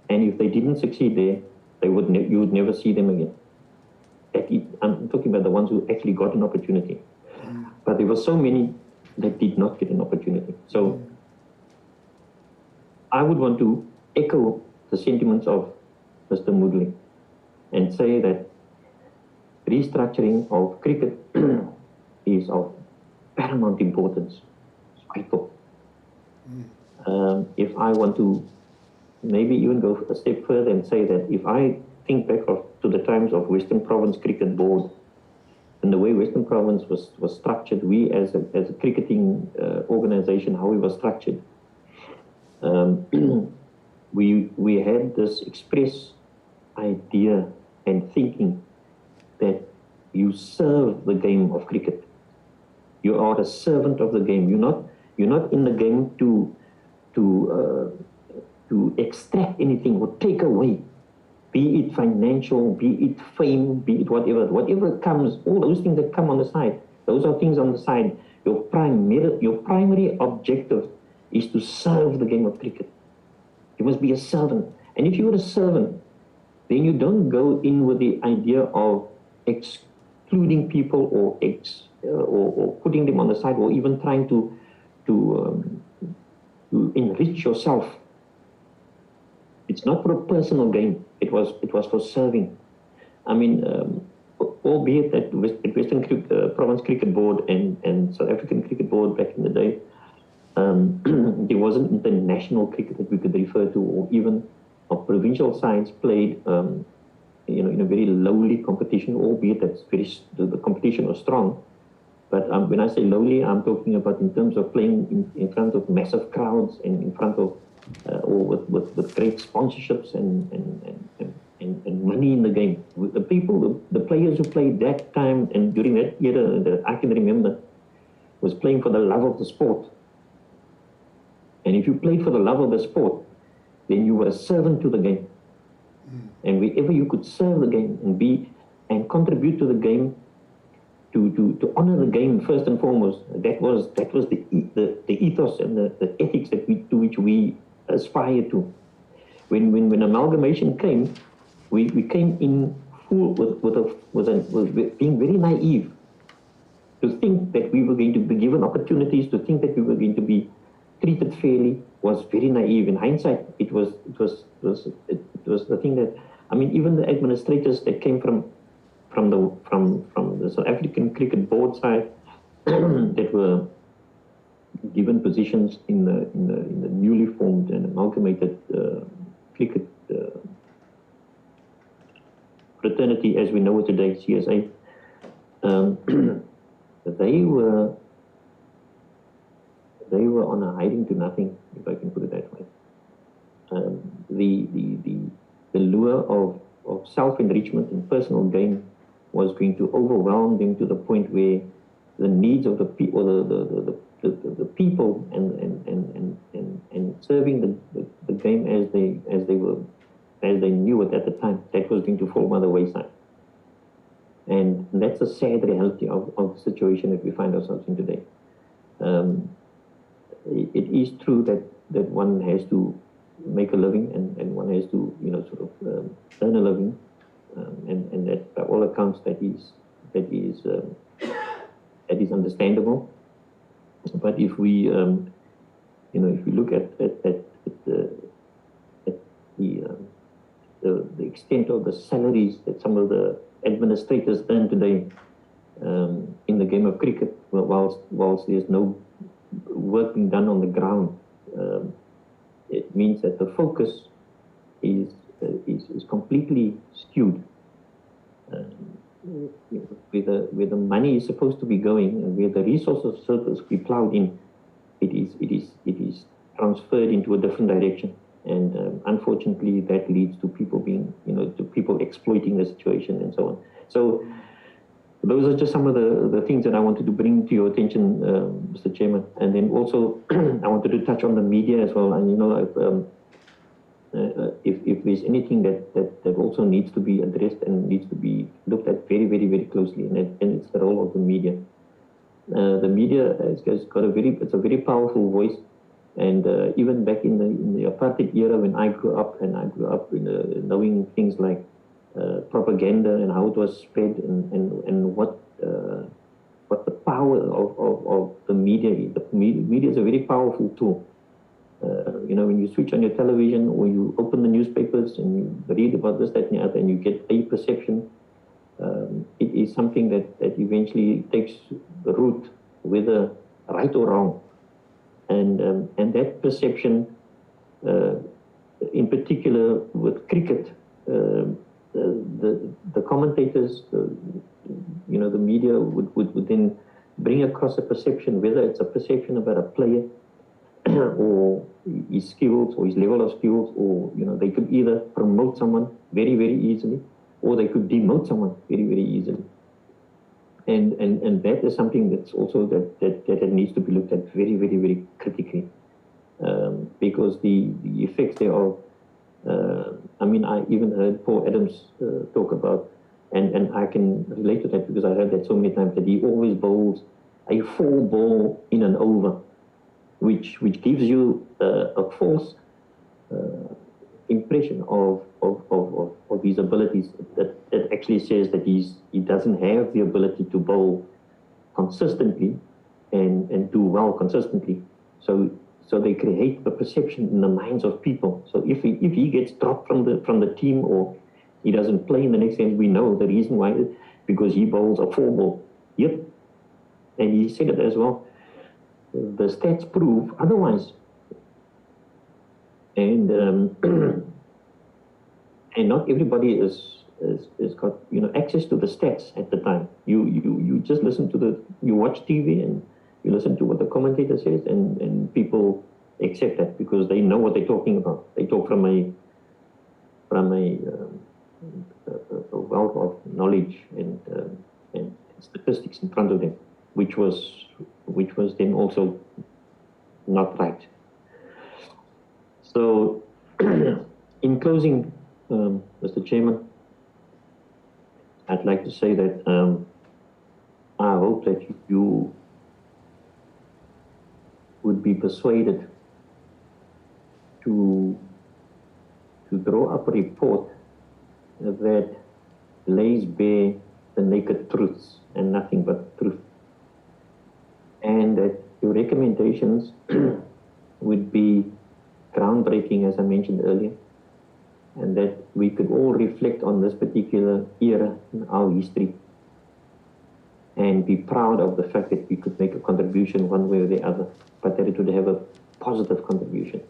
and if they didn't succeed there, you would never see them again. I'm talking about the ones who actually got an opportunity. But there were so many that did not get an opportunity. So I would want to echo the sentiments of Mr. Moodley and say that restructuring of cricket is of paramount importance. It's vital. If I want to maybe even go a step further and say that if I think back to the times of Western Province Cricket Board and the way Western Province was structured, we as a cricketing organization, how we were structured, we had this express idea and thinking that you serve the game of cricket. You are a servant of the game. You're not in the game to extract anything or take away, be it financial, be it fame, be it whatever comes, all those things that come on the side, those are things on the side. Your primary objective is to serve the game of cricket. You must be a servant. And if you're a servant, then you don't go in with the idea of excluding people or putting them on the side or even trying to enrich yourself. It's not for a personal gain. It was for serving. I mean, albeit that Western Province Cricket Board and South African Cricket Board back in the day, there wasn't international cricket that we could refer to, or even our provincial sides played, in a very lowly competition, albeit that the competition was strong. But when I say lowly, I'm talking about in terms of playing in front of massive crowds and in front of or with great sponsorships and money in the game. The players who played that time and during that era that I can remember was playing for the love of the sport. And if you played for the love of the sport, then you were a servant to the game. And wherever you could serve the game and contribute to the game, to honor the game first and foremost, that was the ethos and the ethics to which we aspire to. When amalgamation came, we came in full with being very naive to think that we were going to be given opportunities, to think that we were going to be treated fairly was very naive. In hindsight, it was the thing that, I mean, even the administrators that came from the South African Cricket Board side that were given positions in the newly formed and amalgamated cricket fraternity as we know it today, CSA, they were on a hiding to nothing, if I can put it that way. The lure of self-enrichment and personal gain was going to overwhelm them to the point where the needs of the people, the people, and serving the game as they knew it at the time, that was going to fall by the wayside. And that's a sad reality of the situation that we find ourselves in today. It is true that one has to make a living and one has to earn a living, and that by all accounts that is understandable. But if we if we look at the extent of the salaries that some of the administrators earn today in the game of cricket, whilst there's no work being done on the ground, it means that the focus is completely skewed. Where the money is supposed to be going and where the resources are supposed to be plowed in, it is transferred into a different direction. And unfortunately, that leads to people being, to people exploiting the situation and so on. So those are just some of the things that I wanted to bring to your attention, Mr. Chairman. And then also, I wanted to touch on the media as well. And, you know, if there's anything that also needs to be addressed and needs to be looked at very, very, very closely, and it's the role of the media. The media has got it's a very powerful voice. And even back in the apartheid era, when I grew up, in knowing things like propaganda and how it was spread, and what the power of the media is. The media is a very powerful tool. You know, when you switch on your television or you open the newspapers and you read about this, that, and the other, and you get a perception, it is something that eventually takes the root, whether right or wrong. And that perception, in particular with cricket, the commentators, you know, the media would then bring across a perception, whether it's a perception about a player or his skills or his level of skills, or, you know, they could either promote someone very, very easily, or they could demote someone very, very easily. And that is something that's also that needs to be looked at very, very, very critically, because the effects thereof. I mean, I even heard Paul Adams talk about, and I can relate to that because I heard that so many times, that he always bowls a 4-ball in an over, which gives you a false impression of his abilities, that actually says that he doesn't have the ability to bowl consistently and do well consistently. So they create the perception in the minds of people. So if he gets dropped from the team, or he doesn't play in the next game, we know the reason why, because he bowls a 4-ball. Yep. And he said it as well. The stats prove otherwise. And and not everybody is got, you know, access to the stats at the time. You just listen to you watch TV and you listen to what the commentator says, and people accept that because they know what they're talking about. They talk from a wealth of knowledge and statistics in front of them, which was then also not right. So, in closing, Mr. Chairman, I'd like to say that I hope that you would be persuaded to draw up a report that lays bare the naked truths and nothing but truth, and that your recommendations would be groundbreaking, as I mentioned earlier, and that we could all reflect on this particular era in our history and be proud of the fact that we could make a contribution one way or the other, but that it would have a positive contribution.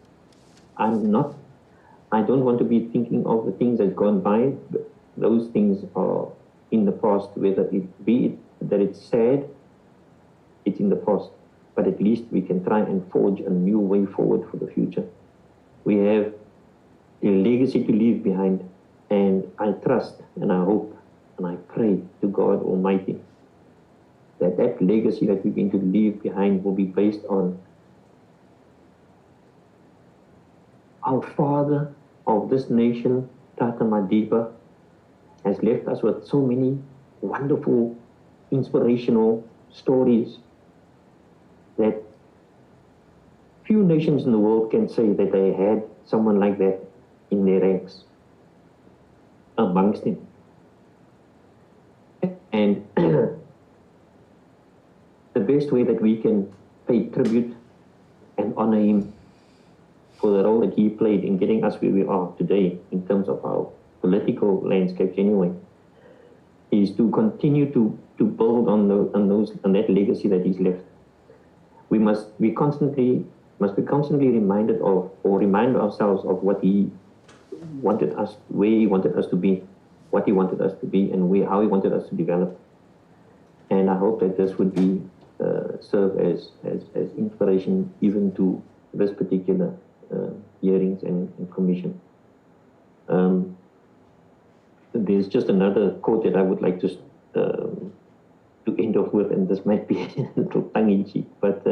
I don't want to be thinking of the things that gone by. Those things are in the past, whether it be that it's sad, it's in the past, but at least we can try and forge a new way forward for the future. We have a legacy to leave behind, and I trust and I hope and I pray to God Almighty that that legacy that we're going to leave behind will be based on our father of this nation, Tata Madiba, has left us with so many wonderful, inspirational stories that few nations in the world can say that they had someone like that in their ranks amongst them. And the best way that we can pay tribute and honor him for the role that he played in getting us where we are today in terms of our political landscapes anyway, is to continue to build on that legacy that he's left. We must be constantly reminded of, or remind ourselves of what he wanted us, where he wanted us to be, what he wanted us to be, and how he wanted us to develop. And I hope that this would be serve as inspiration even to this particular hearings and commission. There's just another quote that I would like to to end off with, and this might be a little tongue-in-cheek, but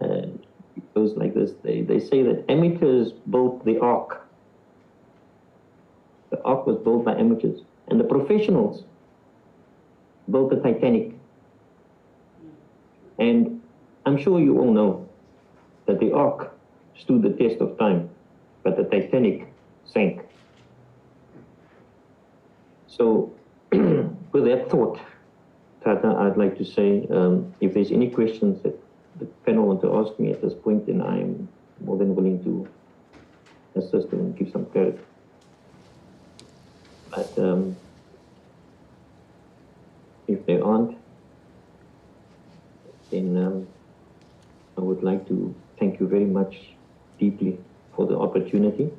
it goes like this. They say that amateurs built the ark. The ark was built by amateurs, and the professionals built the Titanic. And I'm sure you all know that the ark stood the test of time, but the Titanic sank. So with that thought, Tata, I'd like to say, if there's any questions that the panel want to ask me at this point, then I'm more than willing to assist and give some clarity. But if they aren't, then I would like to thank you very much deeply for the opportunity.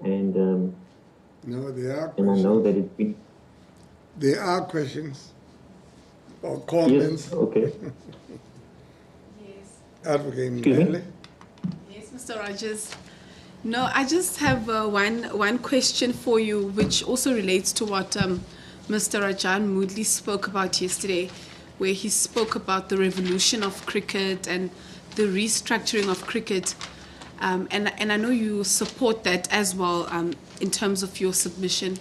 And No, there are and I questions. know that it's been... There are questions or comments. Yes, okay. Yes. Advocate Excuse me? Ndlele. Yes, Mr. Rodgers. No, I just have one question for you, which also relates to what Mr. Rajan Moodley spoke about yesterday, where he spoke about the revolution of cricket and the restructuring of cricket. And I know you support that as well in terms of your submission.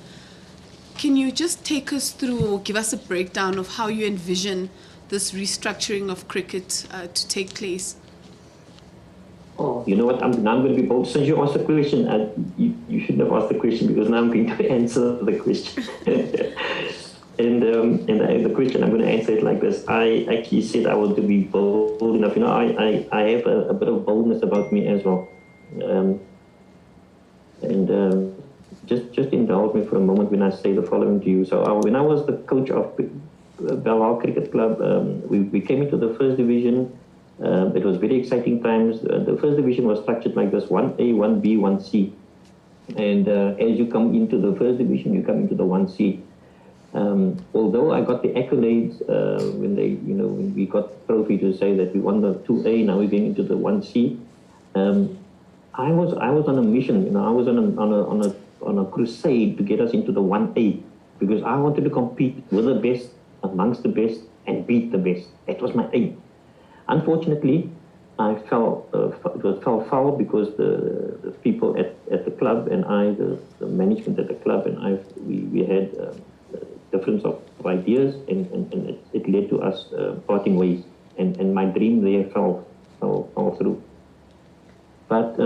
Can you just take us through or give us a breakdown of how you envision this restructuring of cricket to take place? Oh, you know what? I'm going to be bold. Since you asked the question, you shouldn't have asked the question, because now I'm going to answer the question. and the question, I'm going to answer it like this. I actually said I want to be bold enough. You know, I have a bit of boldness about me as well. Just indulge me for a moment when I say the following to you. So when I was the coach of Belhar Cricket Club, we came into the first division. It was very exciting times. The first division was structured like this: 1A, 1B, 1C. And as you come into the first division, you come into the 1C. Although I got the accolades when we got the trophy to say that we won the 2A, now we're going into the 1C. I was on a mission. You know, I was on a crusade to get us into the 1A, because I wanted to compete with the best, amongst the best, and beat the best. That was my aim. Unfortunately, I fell foul, because the people at the club and the management at the club and we had difference of ideas, and it led to us parting ways, and my dream there fell through. But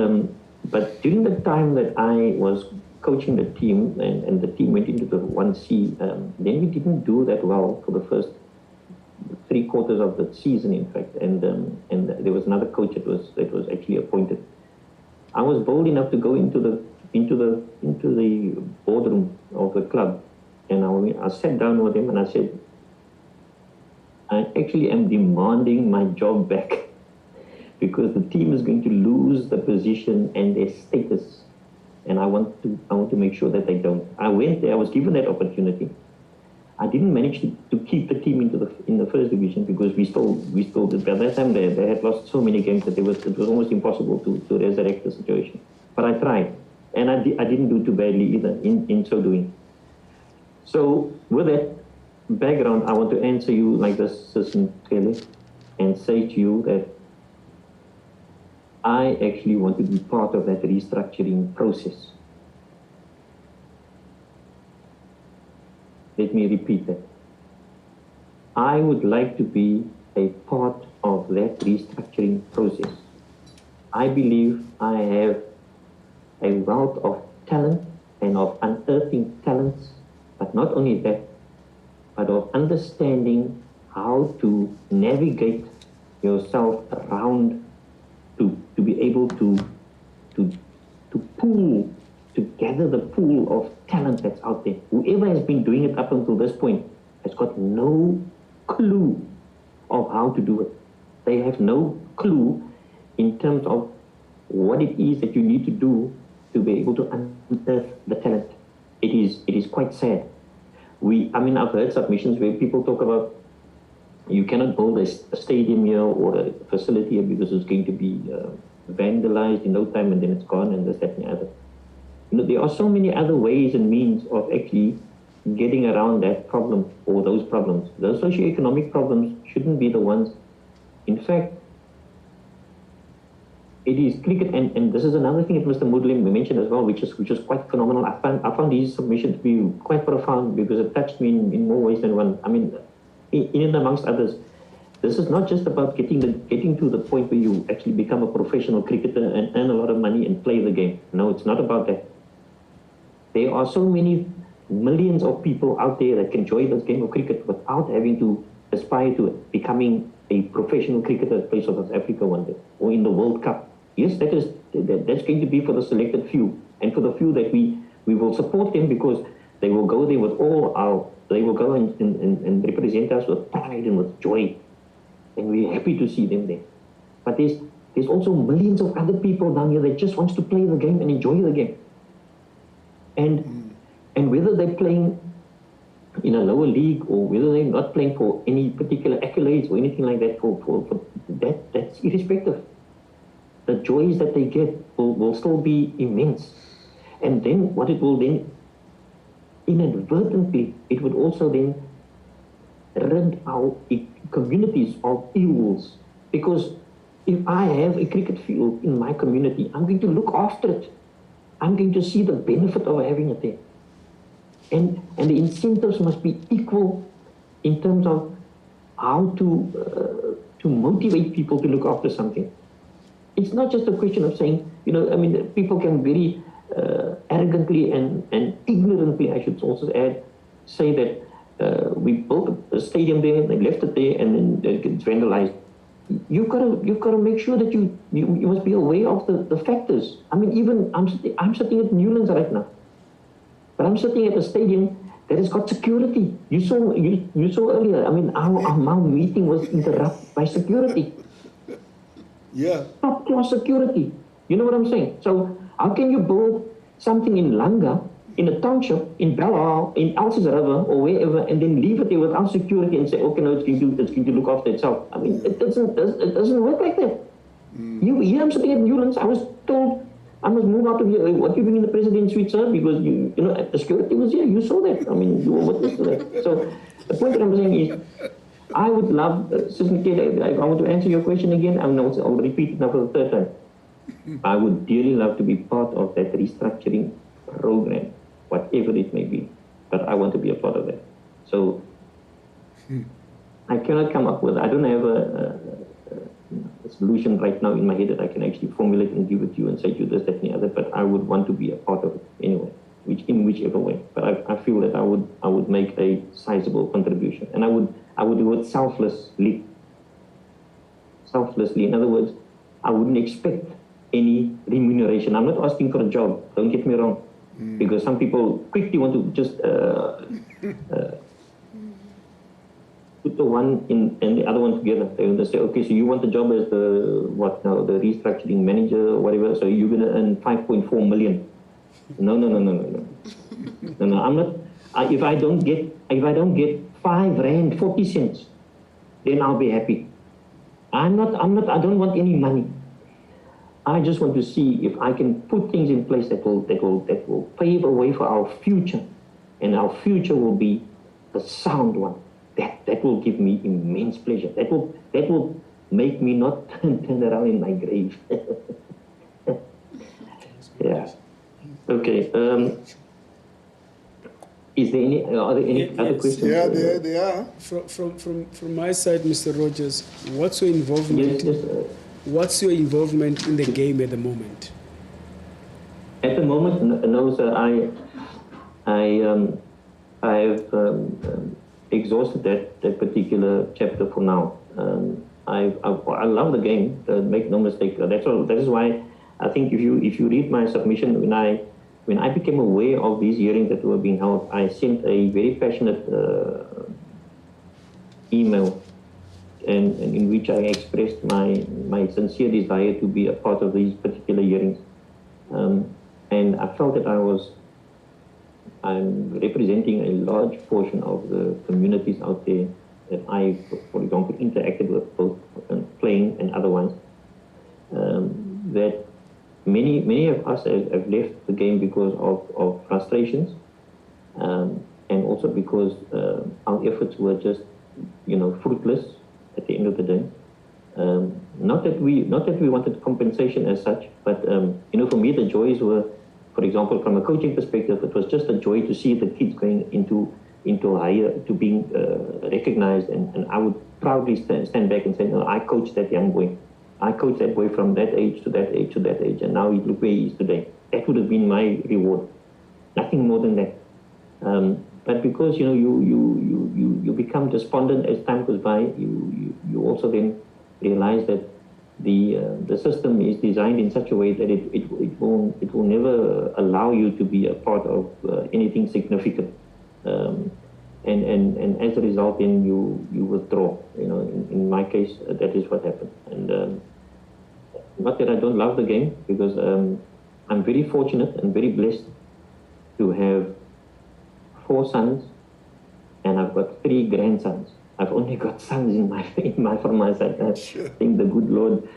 during the time that I was coaching the team and the team went into the 1C, then we didn't do that well for the first 3/4 of the season, in fact, and there was another coach that was actually appointed. I was bold enough to go into the boardroom of the club, and I sat down with him and I said, I actually am demanding my job back, because the team is going to lose the position and their status, and I want to make sure that they don't. I went there. I was given that opportunity. I didn't manage to keep the team in the first division, because we still by that time they had lost so many games that it was almost impossible to resurrect the situation. But I tried, and I didn't do too badly either in so doing. So with that background, I want to answer you like this, Sister Kelly, and say to you that I actually want to be part of that restructuring process. Let me repeat that. I would like to be a part of that restructuring process. I believe I have a wealth of talent and of unearthing talents, but not only that, but of understanding how to navigate yourself around to be able to pool, to gather the pool of talent that's out there. Whoever has been doing it up until this point has got no clue of how to do it. They have no clue in terms of what it is that you need to do to be able to unearth the talent. It is quite sad. I've heard submissions where people talk about you cannot build a stadium here or a facility here because it's going to be vandalized in no time and then it's gone and this, that, and the other. You know, there are so many other ways and means of actually getting around that problem or those problems. Those socioeconomic problems shouldn't be the ones. In fact, it is cricket, and this is another thing that Mr. Moodley mentioned as well, which is quite phenomenal. I found his submission to be quite profound because it touched me in more ways than one. I mean, in and amongst others, this is not just about getting to the point where you actually become a professional cricketer and earn a lot of money and play the game. No, it's not about that. There are so many millions of people out there that can enjoy this game of cricket without having to aspire to becoming a professional cricketer that plays for South Africa one day or in the World Cup. Yes, that's going to be for the selected few, and for the few that we will support them because they will go there with they will go and represent us with pride and with joy, and we're happy to see them there. But there's also millions of other people down here that just wants to play the game and enjoy the game, and whether they're playing in a lower league or whether they're not playing for any particular accolades or anything like that, for that's irrespective. The joys that they get will still be immense. And then what it will then, inadvertently, it would also then rid our communities of ills. Because if I have a cricket field in my community, I'm going to look after it. I'm going to see the benefit of having it there. And the incentives must be equal in terms of how to motivate people to look after something. It's not just a question of saying, I mean, people can very arrogantly and ignorantly, I should also add, say that we built a stadium there, they left it there, and then it's vandalized. You've got to make sure that you must be aware of the factors. I mean, even I'm sitting at Newlands right now, but I'm sitting at a stadium that has got security. You saw earlier. I mean, our meeting was interrupted by security. Yeah. Top class security. You know what I'm saying? So how can you build something in Langa, in a township, in Bella, in Elsa's River, or wherever, and then leave it there without security and say, okay, no, it's going to look after itself? I mean, it doesn't work like that. Here I'm sitting at Newlands. I was told I must move out of here. What are you doing in the president's suite, sir? Because the security was here. You saw that. I mean, you were witness to that. So the point that I'm saying is, I would love, Sister Nikita, I want to answer your question again. I'll repeat it now for the third time. I would dearly love to be part of that restructuring program, whatever it may be. But I want to be a part of that. So I cannot come up with, I don't have a solution right now in my head that I can actually formulate and give it to you and say to you this, that, and the other. But I would want to be a part of it anyway, in whichever way. But I feel that I would make a sizable contribution, and I would do it selflessly. Selflessly, in other words, I wouldn't expect any remuneration. I'm not asking for a job, don't get me wrong, because some people quickly want to just put the one in and the other one together. They say, okay, so you want the job as the restructuring manager or whatever, so you're going to earn 5.4 million. No. I'm not. If I don't get 5 rand 40 cents, then I'll be happy. I don't want any money. I just want to see if I can put things in place that will pave a way for our future, and our future will be a sound one. That will give me immense pleasure. That will make me not turn around in my grave. Yeah. Okay. Are there any other questions? Yeah, they are. From my side, Mr. Rodgers, what's your involvement? Yes, What's your involvement in the game at the moment? At the moment, no, sir. I have exhausted that particular chapter for now. I love the game. Make no mistake. That is why I think if you read my submission, when I became aware of these hearings that were being held, I sent a very passionate email, and in which I expressed my sincere desire to be a part of these particular hearings. And I felt that I'm representing a large portion of the communities out there that I, for example, interacted with, both playing and otherwise. That many of us have left the game because of frustrations, and also because our efforts were just, fruitless at the end of the day. Not that we wanted compensation as such, but for me the joys were, for example, from a coaching perspective, it was just a joy to see the kids going into higher, to being recognized, and I would proudly stand back and say, no, I coached that young boy. I coached that boy from that age to that age to that age, and now look where he is today. That would have been my reward. Nothing more than that. But because you become despondent as time goes by, you also then realize that the system is designed in such a way that it will never allow you to be a part of anything significant. And as a result, then you withdraw. In my case, that is what happened. And not that I don't love the game, because I'm very fortunate and very blessed to have 4 sons, and I've got 3 grandsons. I've only got sons from my side. I think the good Lord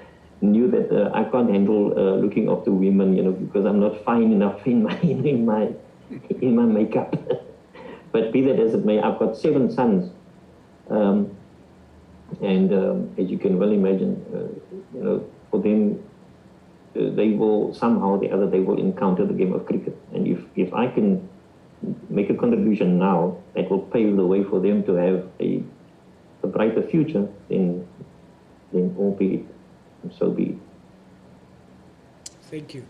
knew that I can't handle looking after women, because I'm not fine enough in my makeup. But be that as it may, I've got 7 sons, and as you can well imagine, for them, they will somehow or the other they will encounter the game of cricket, and if I can make a contribution now that will pave the way for them to have a brighter future, then albeit, so be it. Thank you.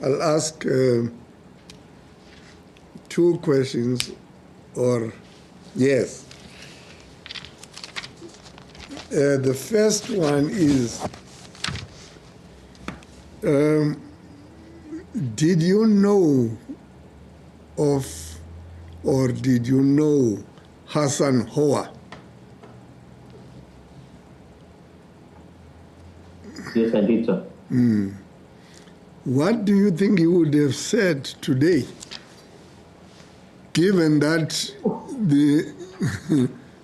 I'll ask 2 questions, or yes. The first one is, did you know of, or did you know Hassan Hoa? Yes, I did, sir. What do you think he would have said today, given that the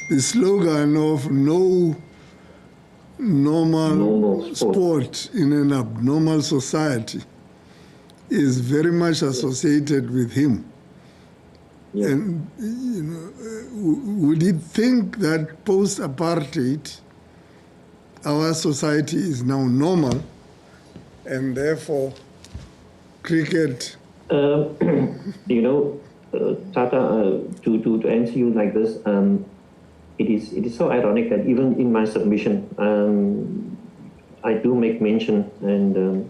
the slogan of no normal sport in an abnormal society is very much associated with him? Yeah. And would he think that post-apartheid our society is now normal, and therefore cricket? Tata, to answer you like this, it is so ironic that even in my submission, I do make mention, and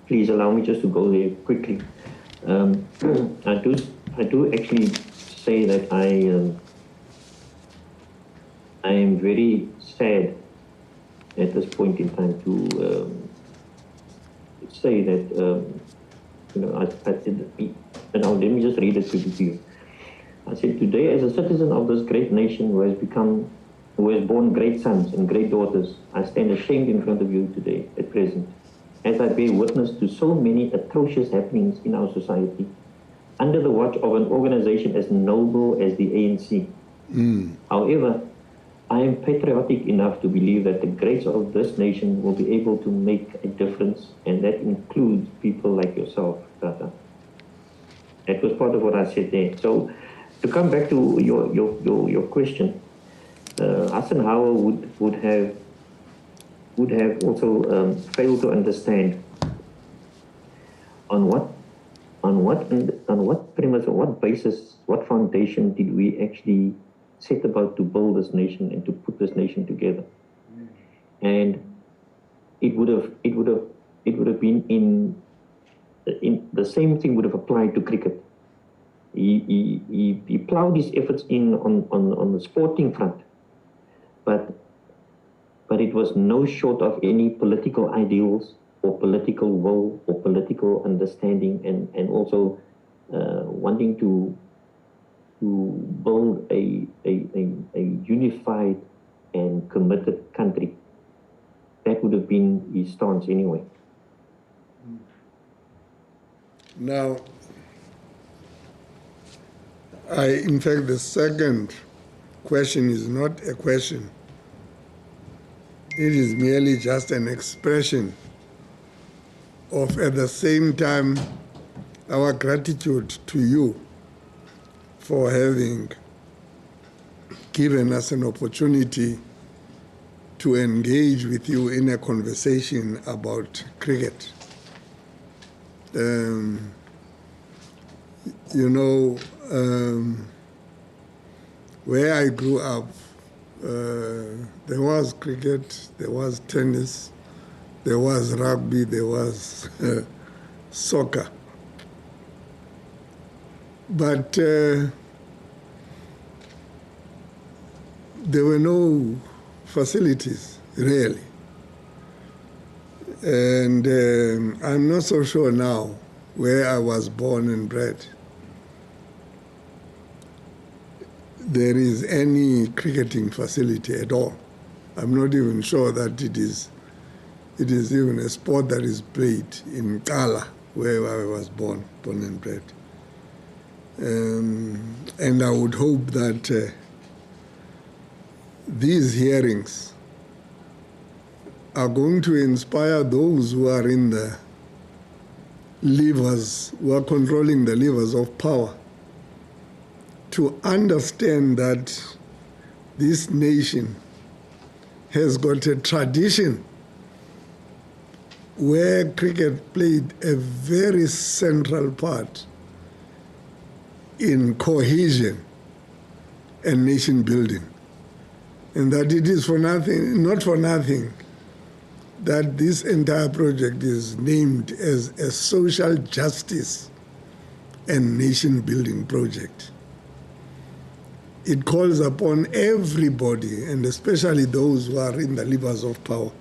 please allow me just to go there quickly. I do actually say that I am very sad at this point in time to say that I did, and now let me just read it to you. I said, today, as a citizen of this great nation who has borne great sons and great daughters, I stand ashamed in front of you today, at present, as I bear witness to so many atrocious happenings in our society, under the watch of an organization as noble as the ANC. However, I am patriotic enough to believe that the greats of this nation will be able to make a difference, and that includes people like yourself, Tata. That was part of what I said there. So, to come back to your question, Hassan Hoa would have also failed to understand on what premise, or what basis, what foundation did we actually set about to build this nation and to put this nation together. And it would have been in the same thing would have applied to cricket. He plowed his efforts in on the sporting front, but it was no short of any political ideals or political will or political understanding, and also wanting to build a unified and committed country. That would have been his stance anyway. Now, in fact, the second question is not a question. It is merely just an expression of, at the same time, our gratitude to you for having given us an opportunity to engage with you in a conversation about cricket. Where I grew up, there was cricket, there was tennis, there was rugby, there was soccer. But there were no facilities, really. And I'm not so sure now where I was born and bred there is any cricketing facility at all. I'm not even sure that it is even a sport that is played in Kala, where I was born and bred. And I would hope that these hearings are going to inspire those who are in the levers, who are controlling the levers of power, to understand that this nation has got a tradition where cricket played a very central part in cohesion and nation building. And that it is for nothing, not for nothing, that this entire project is named as a social justice and nation building project. It calls upon everybody, and especially those who are in the levers of power,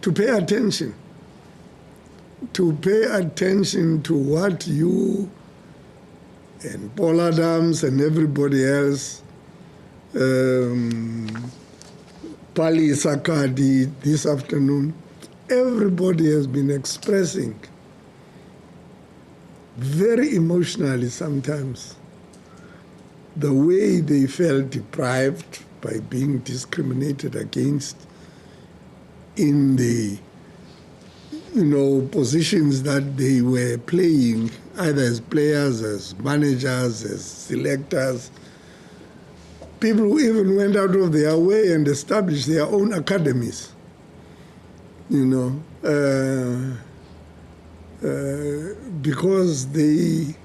to pay attention. To pay attention to what you and Paul Adams and everybody else, Pali Sakadi this afternoon, everybody has been expressing very emotionally sometimes the way they felt deprived by being discriminated against in the positions that they were playing, either as players, as managers, as selectors. People who even went out of their way and established their own academies, because they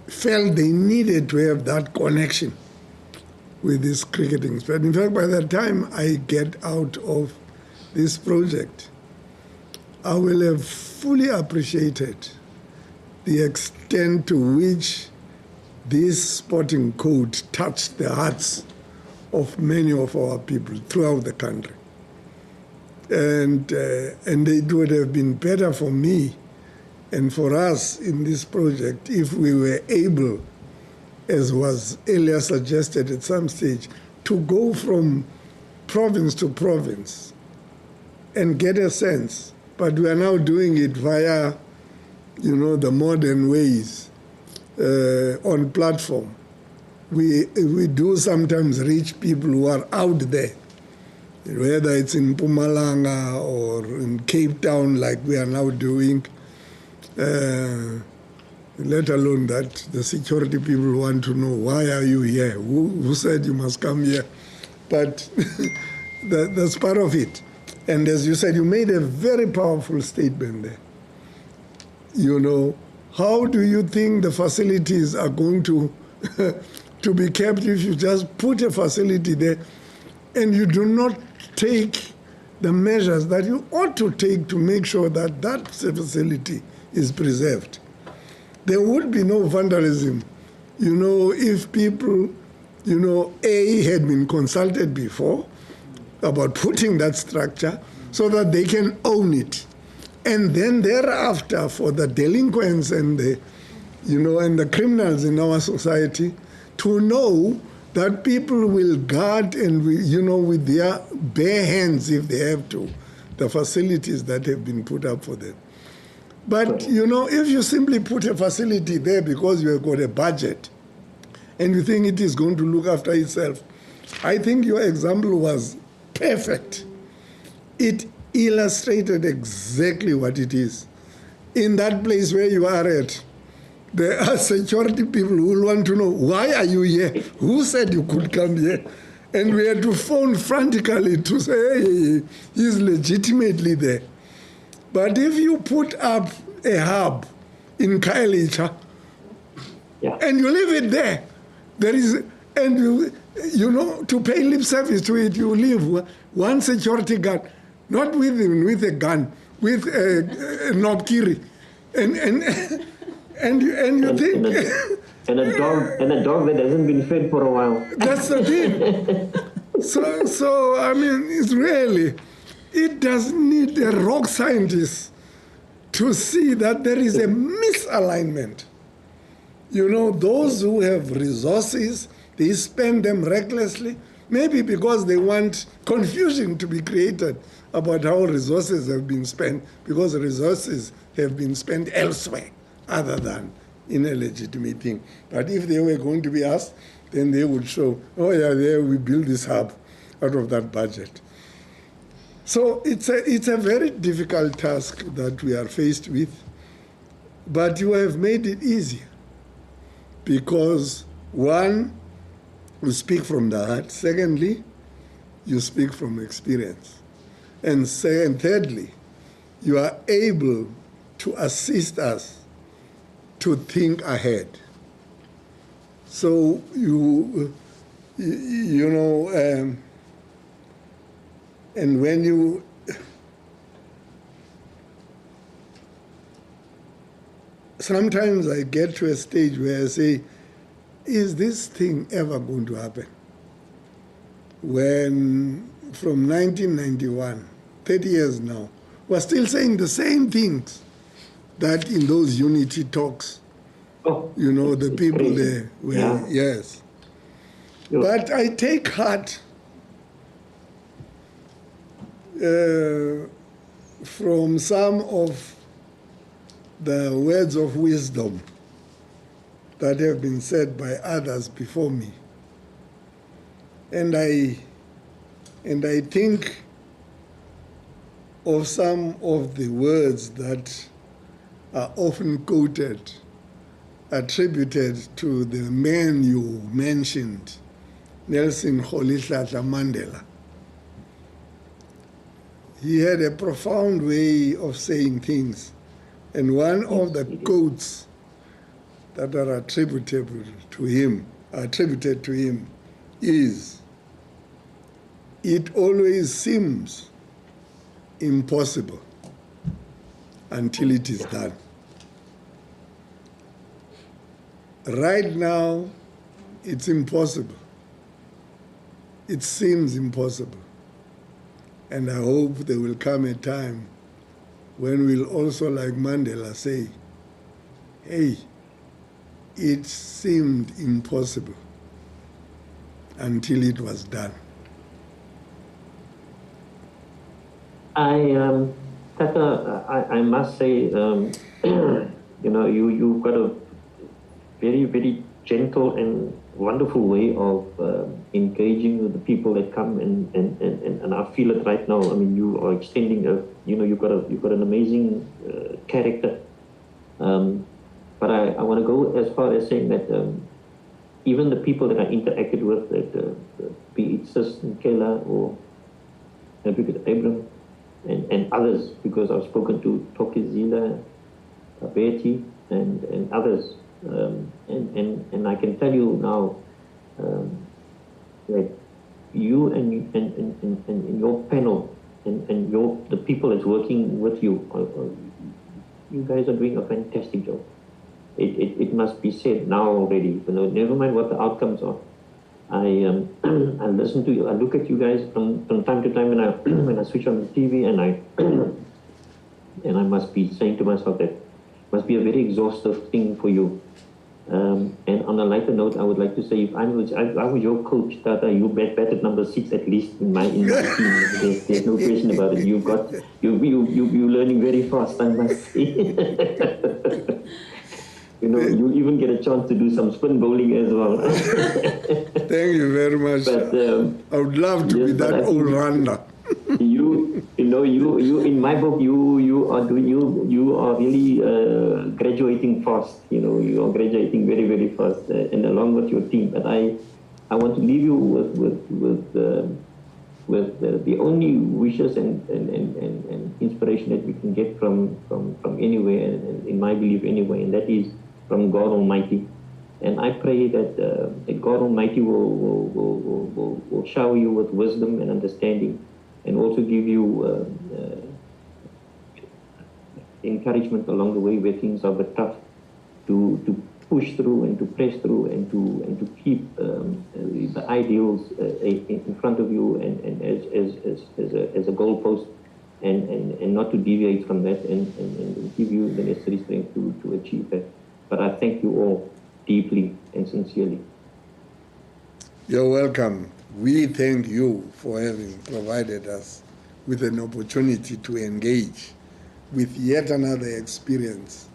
felt they needed to have that connection with this cricketing sport. In fact, by the time I get out of this project, I will have fully appreciated the extent to which this sporting code touched the hearts of many of our people throughout the country. And it would have been better for me and for us in this project if we were able, as was earlier suggested at some stage, to go from province to province and get a sense. But we are now doing it via, the modern ways on platform. We do sometimes reach people who are out there, whether it's in Mpumalanga or in Cape Town like we are now doing, let alone that the security people want to know, why are you here? Who said you must come here? But that's part of it. And as you said, you made a very powerful statement there. How do you think the facilities are going to be kept if you just put a facility there and you do not take the measures that you ought to take to make sure that that facility is preserved? There would be no vandalism, if people, had been consulted before about putting that structure so that they can own it. And then thereafter, for the delinquents and the, and the criminals in our society to know that people will guard and, with their bare hands, if they have to, the facilities that have been put up for them. But, if you simply put a facility there because you have got a budget and you think it is going to look after itself, I think your example was perfect. It illustrated exactly what it is. In that place where you are at, there are security people who will want to know, why are you here? Who said you could come here? And we had to phone frantically to say, hey, he's legitimately there. But if you put up a hub in Khayelitsha, and you leave it there, and you know, to pay lip service to it, you leave one security guard, not with a gun, with a knobkiri, and you think. And a dog that hasn't been fed for a while. That's the thing. So I mean, it does need a rock scientist to see that there is a misalignment. You know, those who have resources, they spend them recklessly, maybe because they want confusion to be created about how resources have been spent, because resources have been spent elsewhere other than in a legitimate thing. But if they were going to be asked, then they would show, oh yeah, there we build this hub out of that budget. So it's a very difficult task that we are faced with, but you have made it easier because, one, you speak from the heart. Secondly, you speak from experience. And thirdly, you are able to assist us to think ahead. So you know, and when you sometimes I get to a stage where I say, is this thing ever going to happen? When from 1991, 30 years now, we're still saying the same things that in those unity talks, you know, the people there were, yes. But I take heart from some of the words of wisdom that have been said by others before me. And I think of some of the words that are often quoted, attributed to the man you mentioned, Nelson Rolihlahla Mandela. He had a profound way of saying things. And one of the quotes that are attributed to him is, it always seems impossible until it is done. Right now, it's impossible. It seems impossible. And I hope there will come a time when we'll also, like Mandela, say, hey, it seemed impossible until it was done. Tata, I must say, you know, you've got a very, very gentle and wonderful way of engaging with the people that come, and I feel it right now. I mean, you are extending you know, you've got an amazing character. But I want to go as far as saying that even the people that I interacted with, that be it Sis and Kayla or Advocate Abram and others, because I've spoken to Tokezila, Betty, and others. And I can tell you now that you and your panel and the people that's working with you, you guys are doing a fantastic job. It must be said now already. You know, never mind what the outcomes are. I listen to you. I look at you guys from time to time when I switch on the TV, and I must be saying to myself that it must be a very exhaustive thing for you. And on a lighter note, I would like to say, if I was your coach, Tata, you bet at number 6 at least in my team. There's no question about it. You're learning very fast, I must say. You know, you even get a chance to do some spin bowling as well. Thank you very much. But, I would love to be that all-rounder. you know, you in my book, you are really graduating fast. You know, you are graduating very, very fast, and along with your team. But I want to leave you with the only wishes and inspiration that we can get from anywhere, and in my belief anyway, and that is from God Almighty. And I pray that God Almighty will shower you with wisdom and understanding, and also give you encouragement along the way where things are a bit tough, to push through and to press through and to keep the ideals in front of you and as a goalpost, and not to deviate from that, and give you the necessary strength to achieve that. But I thank you all deeply and sincerely. You're welcome. We thank you for having provided us with an opportunity to engage with yet another experience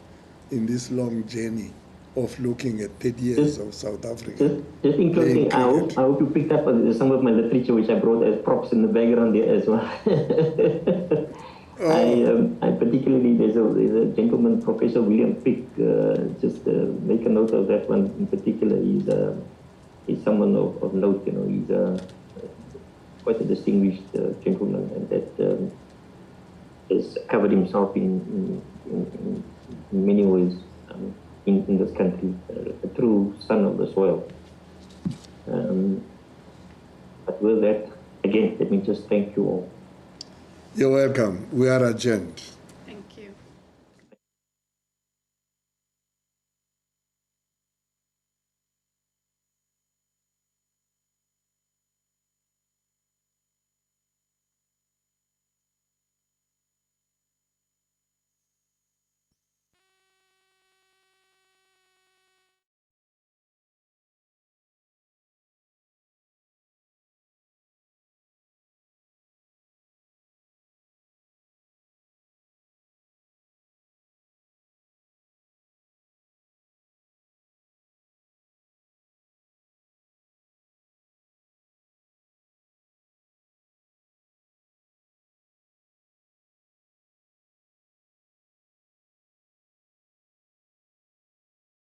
in this long journey of looking at 30 years of South Africa. Just in closing, I hope you picked up on some of my literature which I brought as props in the background there as well. I particularly, there's a gentleman, Professor William Pick, just make a note of that one in particular. He's someone of note, you know. He's quite a distinguished gentleman, and that has covered himself in many ways in this country, a true son of the soil. But with that, again, let me just thank you all. You're welcome. We are adjourned.